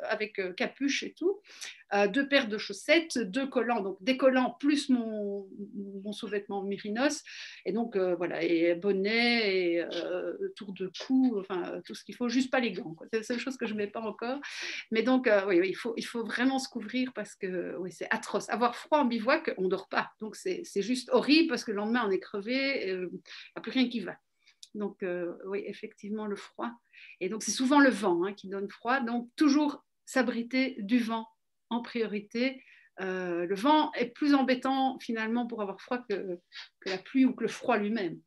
avec capuche et tout. 2 paires de chaussettes, 2 collants, donc des collants plus mon sous-vêtement mérinos, et donc voilà, et bonnet, et tour de cou, enfin tout ce qu'il faut, juste pas les gants. C'est la seule chose que je ne mets pas encore. Mais donc, oui, il faut vraiment se couvrir parce que oui, c'est atroce. Avoir froid en bivouac, on ne dort pas. Donc c'est juste horrible parce que le lendemain, on est crevé, il n'y a plus rien qui va. Donc, oui, effectivement, le froid. Et donc, c'est souvent le vent hein, qui donne froid. Donc, toujours s'abriter du vent en priorité. Le vent est plus embêtant finalement pour avoir froid que la pluie ou que le froid lui-même.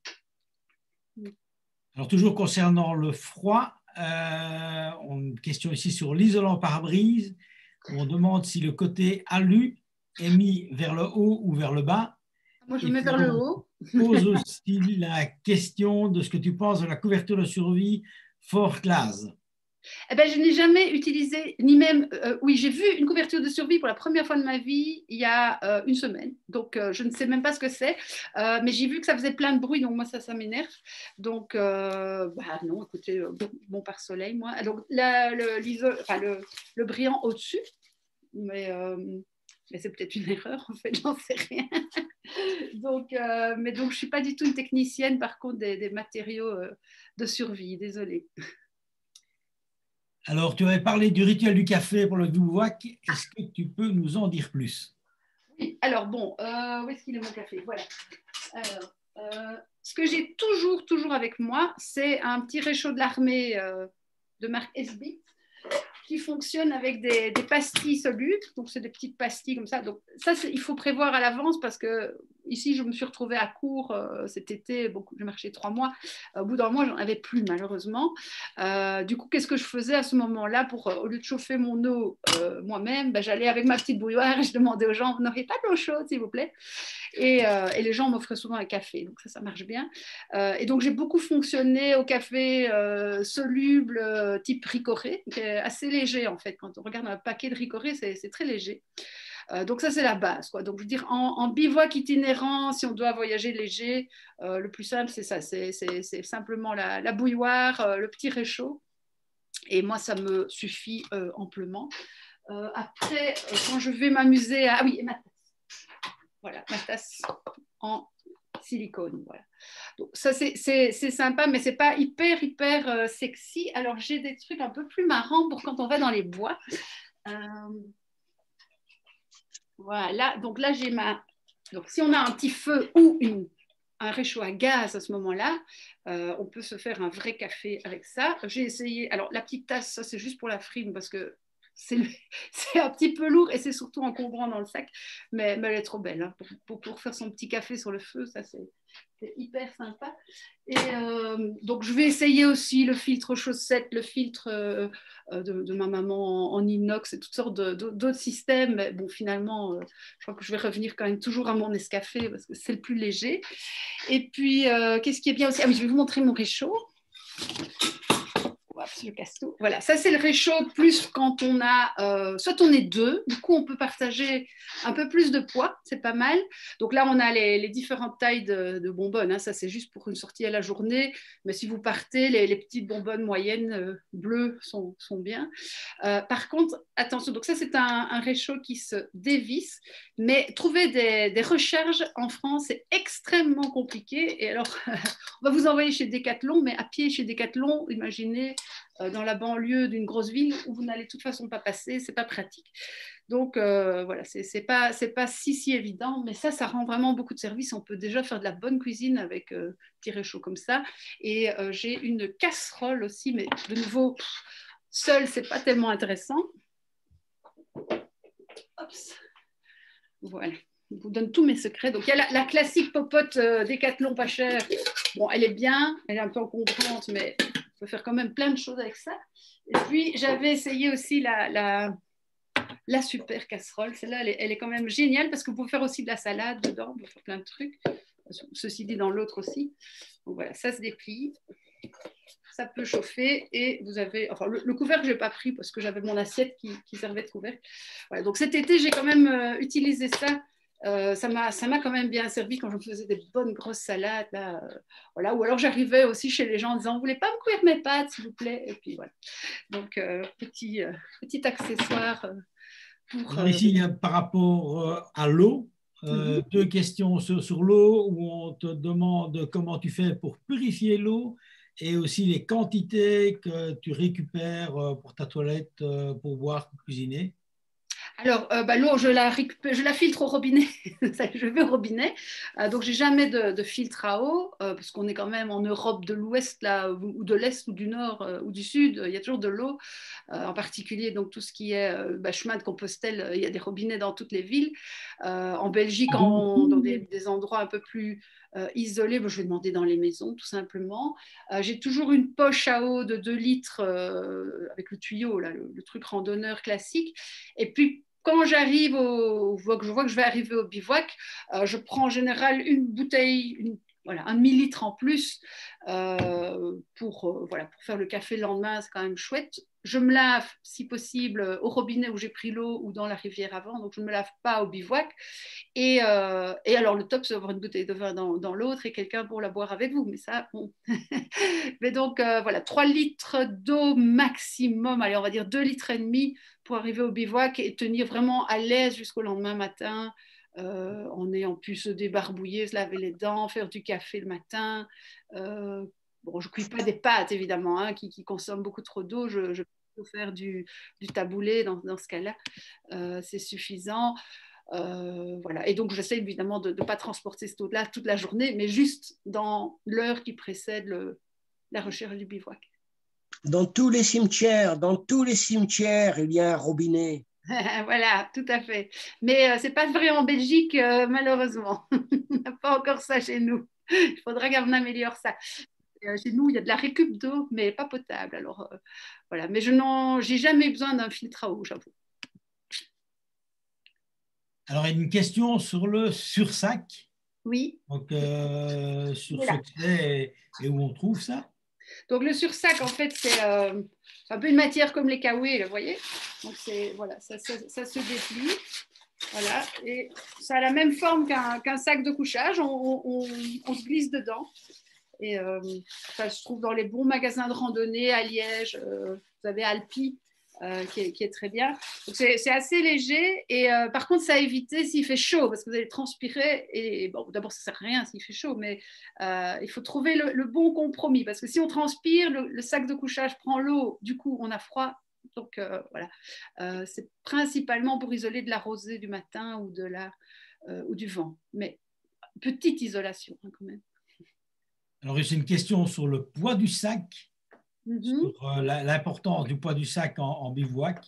Alors, toujours concernant le froid, une question ici sur l'isolant pare-brise. On demande si le côté alu est mis vers le haut ou vers le bas. Moi, je mets vers le haut. Pose aussi la question de ce que tu penses de la couverture de survie Fort Class. Eh ben, je n'ai jamais utilisé, ni même, oui, j'ai vu une couverture de survie pour la première fois de ma vie il y a une semaine. Donc, je ne sais même pas ce que c'est, mais j'ai vu que ça faisait plein de bruit, donc moi, ça m'énerve. Donc, non, écoutez, bon par soleil, moi. Donc, le brillant au-dessus. mais c'est peut-être une erreur, en fait, j'en sais rien. Donc, je ne suis pas du tout une technicienne, par contre, des matériaux de survie, désolée. Alors, tu avais parlé du rituel du café pour le bivouac. Est-ce que tu peux nous en dire plus? Oui, alors bon, où est-ce qu'il est mon café? Voilà. Alors, ce que j'ai toujours avec moi, c'est un petit réchaud de l'armée de marque SB qui fonctionne avec des pastilles solubles. Donc, c'est des petites pastilles comme ça. Donc, ça, il faut prévoir à l'avance parce que ici, je me suis retrouvée à court cet été. J'ai marché 3 mois. Au bout d'un mois, j'en avais plus, malheureusement. Du coup, qu'est-ce que je faisais à ce moment-là au lieu de chauffer mon eau moi-même, j'allais avec ma petite bouilloire et je demandais aux gens, vous n'auriez pas de l'eau chaude, s'il vous plaît? Et les gens m'offraient souvent un café, donc ça marche bien. Et donc j'ai beaucoup fonctionné au café soluble type Ricoré, qui est assez léger en fait. Quand on regarde un paquet de Ricoré, c'est très léger. Donc ça c'est la base, quoi. Donc je veux dire en bivouac itinérant, si on doit voyager léger, le plus simple c'est ça, c'est simplement la bouilloire, le petit réchaud. Et moi ça me suffit amplement. Après, quand je vais m'amuser à... Ah oui, et ma tasse. Voilà, ma tasse en silicone. Voilà. Donc, ça, c'est sympa, mais c'est pas hyper sexy. Alors, j'ai des trucs un peu plus marrants pour quand on va dans les bois. Voilà, donc là, j'ai ma... Donc, si on a un petit feu ou un réchaud à gaz à ce moment-là, on peut se faire un vrai café avec ça. J'ai essayé... Alors, la petite tasse, ça, c'est juste pour la frime, parce que c'est un petit peu lourd et c'est surtout encombrant dans le sac, mais elle est trop belle hein, pour faire son petit café sur le feu, ça c'est hyper sympa. Et donc je vais essayer aussi le filtre chaussette, le filtre de ma maman en inox et toutes sortes d'autres systèmes. Mais bon, finalement, je crois que je vais revenir quand même toujours à mon Nescafé parce que c'est le plus léger. Et puis, qu'est-ce qui est bien aussi? Ah oui, je vais vous montrer mon réchaud. Je casse tout. Voilà, ça c'est le réchaud plus quand on a, soit on est deux, du coup on peut partager un peu plus de poids, c'est pas mal. Donc là on a les différentes tailles de bonbonnes, hein. Ça c'est juste pour une sortie à la journée, mais si vous partez, les petites bonbonnes moyennes bleues sont bien. Par contre, attention, donc ça c'est un réchaud qui se dévisse, mais trouver des recharges en France c'est extrêmement compliqué. Et alors, on va vous envoyer chez Decathlon, mais à pied chez Decathlon, imaginez dans la banlieue d'une grosse ville où vous n'allez de toute façon pas passer, c'est pas pratique. Donc voilà, c'est pas si évident, mais ça rend vraiment beaucoup de service. On peut déjà faire de la bonne cuisine avec petit réchaud comme ça. Et j'ai une casserole aussi, mais de nouveau, seule, c'est pas tellement intéressant. Ops. Voilà. Je vous donne tous mes secrets. Donc, il y a la classique popote Décathlon pas cher. Bon, elle est bien, elle est un peu encombrante, mais on peut faire quand même plein de choses avec ça. Et puis, j'avais essayé aussi la super casserole. Celle-là, elle est quand même géniale parce que vous pouvez faire aussi de la salade dedans, vous pouvez faire plein de trucs. Ceci dit, dans l'autre aussi. Donc, voilà, ça se déplie. Ça peut chauffer et vous avez, enfin le couvercle je n'ai pas pris parce que j'avais mon assiette qui servait de couvercle. Voilà, donc cet été j'ai quand même utilisé ça. Ça m'a quand même bien servi quand je me faisais des bonnes grosses salades là, voilà. Ou alors j'arrivais aussi chez les gens en disant vous voulez pas me cuire mes pâtes s'il vous plaît, et puis voilà. Donc petit accessoire pour Alors ici, par rapport à l'eau, deux questions sur l'eau où on te demande comment tu fais pour purifier l'eau et aussi les quantités que tu récupères pour ta toilette, pour boire, pour cuisiner. Alors, l'eau, je la filtre au robinet. Je vais au robinet. Donc, j'ai jamais de filtre à eau, parce qu'on est quand même en Europe de l'Ouest, là, ou de l'Est, ou du Nord, ou du Sud. Il y a toujours de l'eau, en particulier donc, tout ce qui est chemin de Compostelle. Il y a des robinets dans toutes les villes. En Belgique, dans des endroits un peu plus isolés, je vais demander dans les maisons, tout simplement. J'ai toujours une poche à eau de 2 litres avec le tuyau, là, le truc randonneur classique. Et puis, quand je vois que je vais arriver au bivouac, je prends en général une bouteille, voilà, un demi-litre en plus voilà, pour faire le café le lendemain, c'est quand même chouette. Je me lave, si possible, au robinet où j'ai pris l'eau ou dans la rivière avant, donc je ne me lave pas au bivouac. Et alors, le top, c'est d'avoir une bouteille de vin dans l'autre et quelqu'un pour la boire avec vous. Mais ça, bon. Mais donc, voilà, 3 litres d'eau maximum, allez, on va dire 2 litres et demi pour arriver au bivouac et tenir vraiment à l'aise jusqu'au lendemain matin. En ayant pu se débarbouiller, se laver les dents, faire du café le matin. Bon, je ne cuis pas des pâtes, évidemment, hein, qui consomment beaucoup trop d'eau. Je peux faire du taboulé dans ce cas-là. C'est suffisant. Voilà. Et donc, j'essaie évidemment de ne pas transporter cette eau-là toute la journée, mais juste dans l'heure qui précède la recherche du bivouac. Dans tous les cimetières, il y a un robinet. Voilà, tout à fait. Mais ce n'est pas vrai en Belgique, malheureusement. On n'a pas encore ça chez nous. Il faudra qu'on améliore ça. Chez nous, il y a de la récup d'eau, mais pas potable. Alors, voilà. Mais je n'ai jamais eu besoin d'un filtre à eau, j'avoue. Alors, il y a une question sur le sursac. Oui. Donc, sur voilà. Ce que c'est et où on trouve ça. Donc, le sursac, en fait, c'est un peu une matière comme les kawaii, vous voyez. Donc, voilà, ça se déplie. Voilà. Et ça a la même forme qu'un sac de couchage. On se glisse dedans. Et ça se trouve dans les bons magasins de randonnée à Liège. Vous avez Alpi. Qui est très bien. Donc c'est assez léger et par contre ça à éviter s'il fait chaud parce que vous allez transpirer et bon, d'abord ça sert à rien s'il fait chaud mais il faut trouver le bon compromis parce que si on transpire le sac de couchage prend l'eau, du coup on a froid, donc voilà. C'est principalement pour isoler de la rosée du matin ou du vent, mais petite isolation hein, quand même. Alors j'ai une question sur le poids du sac. Sur l'importance du poids du sac en bivouac.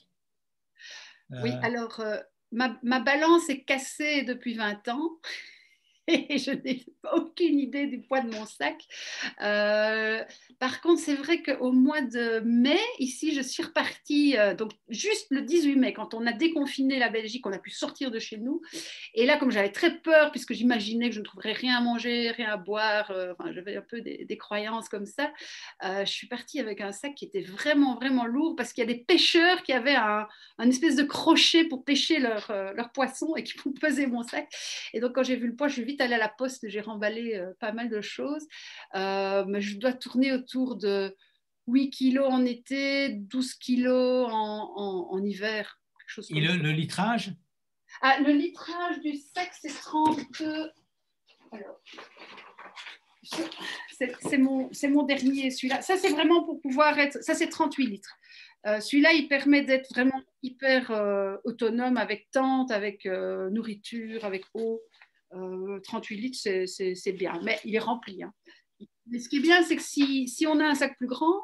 Oui, alors ma balance est cassée depuis 20 ans et je n'ai aucune idée du poids de mon sac. Par contre, c'est vrai qu'au mois de mai, ici, je suis repartie, donc juste le 18 mai, quand on a déconfiné la Belgique, on a pu sortir de chez nous. Et là, comme j'avais très peur, puisque j'imaginais que je ne trouverais rien à manger, rien à boire, enfin, j'avais un peu des croyances comme ça, je suis partie avec un sac qui était vraiment, vraiment lourd, parce qu'il y a des pêcheurs qui avaient un espèce de crochet pour pêcher leurs poissons et qui pesaient mon sac. Et donc, quand j'ai vu le poids, je suis vite allée à la poste, j'ai remballé pas mal de choses. Mais je dois tourner autour de 8 kilos en été, 12 kilos en hiver. Quelque chose et le litrage? Le litrage du sac, c'est 32. Alors, c'est mon dernier, celui-là. Ça, c'est vraiment pour pouvoir être. Ça, c'est 38 litres. Celui-là, il permet d'être vraiment hyper autonome avec tente, avec nourriture, avec eau. 38 litres, c'est bien, mais il est rempli. Hein. Mais ce qui est bien, c'est que si on a un sac plus grand,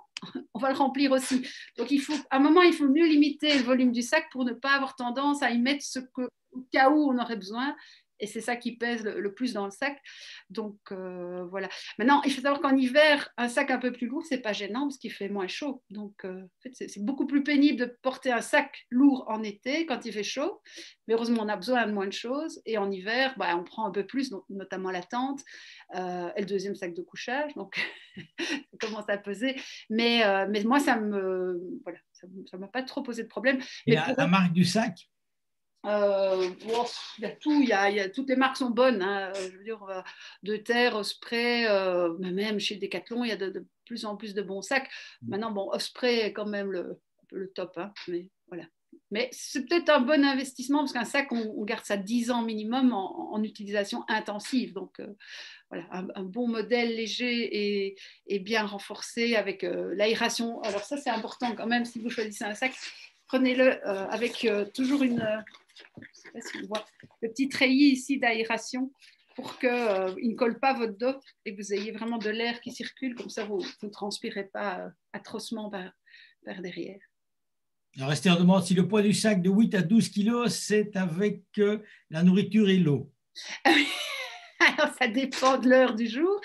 on va le remplir aussi. Donc, à un moment, il faut mieux limiter le volume du sac pour ne pas avoir tendance à y mettre au cas où on aurait besoin. Et c'est ça qui pèse le plus dans le sac. Donc, voilà. Maintenant, il faut savoir qu'en hiver, un sac un peu plus lourd, c'est pas gênant parce qu'il fait moins chaud. Donc, en fait, c'est beaucoup plus pénible de porter un sac lourd en été quand il fait chaud. Mais heureusement, on a besoin de moins de choses. Et en hiver, on prend un peu plus, notamment la tente et le deuxième sac de couchage. Donc, ça commence à peser. Mais moi, ça m'a pas trop posé de problème. Et la marque du sac? Il y a tout, toutes les marques sont bonnes. Hein. Je veux dire, De Terre, Osprey, même chez Decathlon, il y a de plus en plus de bons sacs. Maintenant, bon, Osprey est quand même le top, hein, mais voilà. Mais c'est peut-être un bon investissement parce qu'un sac, on garde ça 10 ans minimum en utilisation intensive. Donc, voilà, un bon modèle léger et bien renforcé avec l'aération. Alors ça, c'est important quand même si vous choisissez un sac. Prenez-le avec toujours une... je ne sais pas si on voit le petit treillis ici d'aération pour qu'il ne colle pas votre dos et que vous ayez vraiment de l'air qui circule. Comme ça, vous ne transpirez pas atrocement par derrière. Alors, Esther demande si le poids du sac de 8 à 12 kilos, c'est avec la nourriture et l'eau. Alors, ça dépend de l'heure du jour.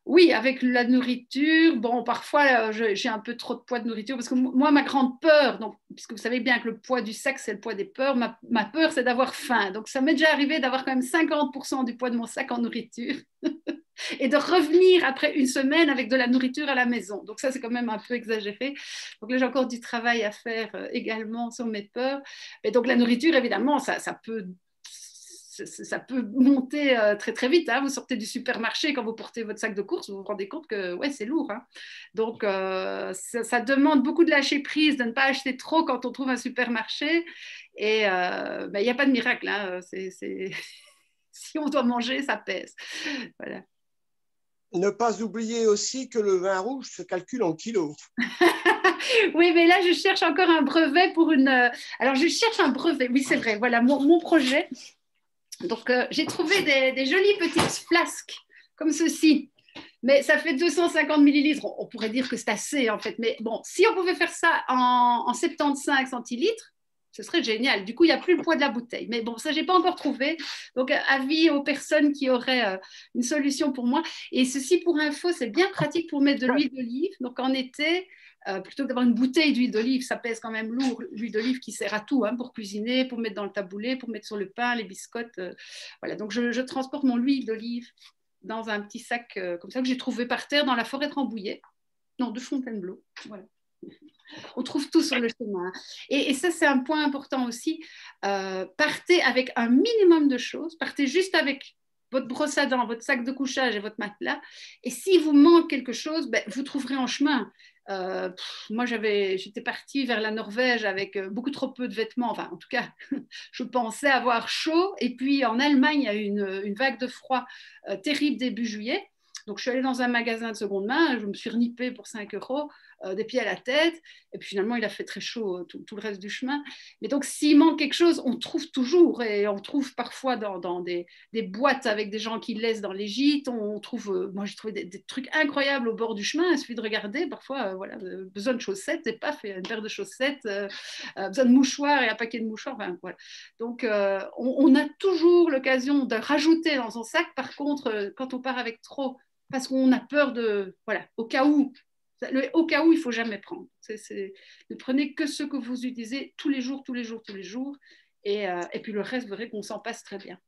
Oui, avec la nourriture, bon, parfois j'ai un peu trop de poids de nourriture parce que moi, ma grande peur, donc, puisque vous savez bien que le poids du sac, c'est le poids des peurs, ma peur, c'est d'avoir faim. Donc, ça m'est déjà arrivé d'avoir quand même 50% du poids de mon sac en nourriture et de revenir après une semaine avec de la nourriture à la maison. Donc, ça, c'est quand même un peu exagéré. Donc, là, j'ai encore du travail à faire également sur mes peurs. Et donc, la nourriture, évidemment, ça peut monter très très vite. Hein. Vous sortez du supermarché, quand vous portez votre sac de course, vous vous rendez compte que ouais, c'est lourd. Hein. Donc, ça demande beaucoup de lâcher prise, de ne pas acheter trop quand on trouve un supermarché. Et il n'y a pas de miracle. Hein. Si on doit manger, ça pèse. Voilà. Ne pas oublier aussi que le vin rouge se calcule en kilos. Oui, mais là, je cherche encore un brevet pour une. Alors, je cherche un brevet. Oui, c'est vrai. Voilà mon projet. Donc, j'ai trouvé des jolies petites flasques comme ceci. Mais ça fait 250 millilitres. On pourrait dire que c'est assez, en fait. Mais bon, si on pouvait faire ça en 75 centilitres, ce serait génial. Du coup, il n'y a plus le poids de la bouteille. Mais bon, ça, je n'ai pas encore trouvé. Donc, avis aux personnes qui auraient une solution pour moi. Et ceci, pour info, c'est bien pratique pour mettre de l'huile d'olive. Donc, en été, plutôt que d'avoir une bouteille d'huile d'olive, ça pèse quand même lourd. L'huile d'olive qui sert à tout, hein, pour cuisiner, pour mettre dans le taboulé, pour mettre sur le pain, les biscottes. Voilà, donc je transporte mon huile d'olive dans un petit sac comme ça que j'ai trouvé par terre dans la forêt de Rambouillet. Non, de Fontainebleau. Voilà. On trouve tout sur le chemin. Et ça, c'est un point important aussi. Partez avec un minimum de choses. Partez juste avec votre brosse à dents, votre sac de couchage et votre matelas. Et s'il vous manque quelque chose, ben, vous trouverez en chemin. Moi, j'étais partie vers la Norvège avec beaucoup trop peu de vêtements. Enfin, en tout cas, je pensais avoir chaud. Et puis, en Allemagne, il y a eu une vague de froid terrible début juillet. Donc, je suis allée dans un magasin de seconde main, je me suis renippée pour 5 euros, des pieds à la tête, et puis finalement, il a fait très chaud tout le reste du chemin. Mais donc, s'il manque quelque chose, on trouve toujours, et on trouve parfois dans des boîtes avec des gens qui laissent dans les gîtes, on trouve, moi j'ai trouvé des trucs incroyables au bord du chemin, il suffit de regarder, parfois, voilà, besoin de chaussettes, et paf, une paire de chaussettes, besoin de mouchoirs et un paquet de mouchoirs, enfin, voilà. Donc, on a toujours l'occasion de rajouter dans son sac, par contre, quand on part avec trop, parce qu'on a peur de, voilà, au cas où, il ne faut jamais prendre. Ne prenez que ce que vous utilisez tous les jours, tous les jours, tous les jours, et puis le reste, vous verrez qu'on s'en passe très bien.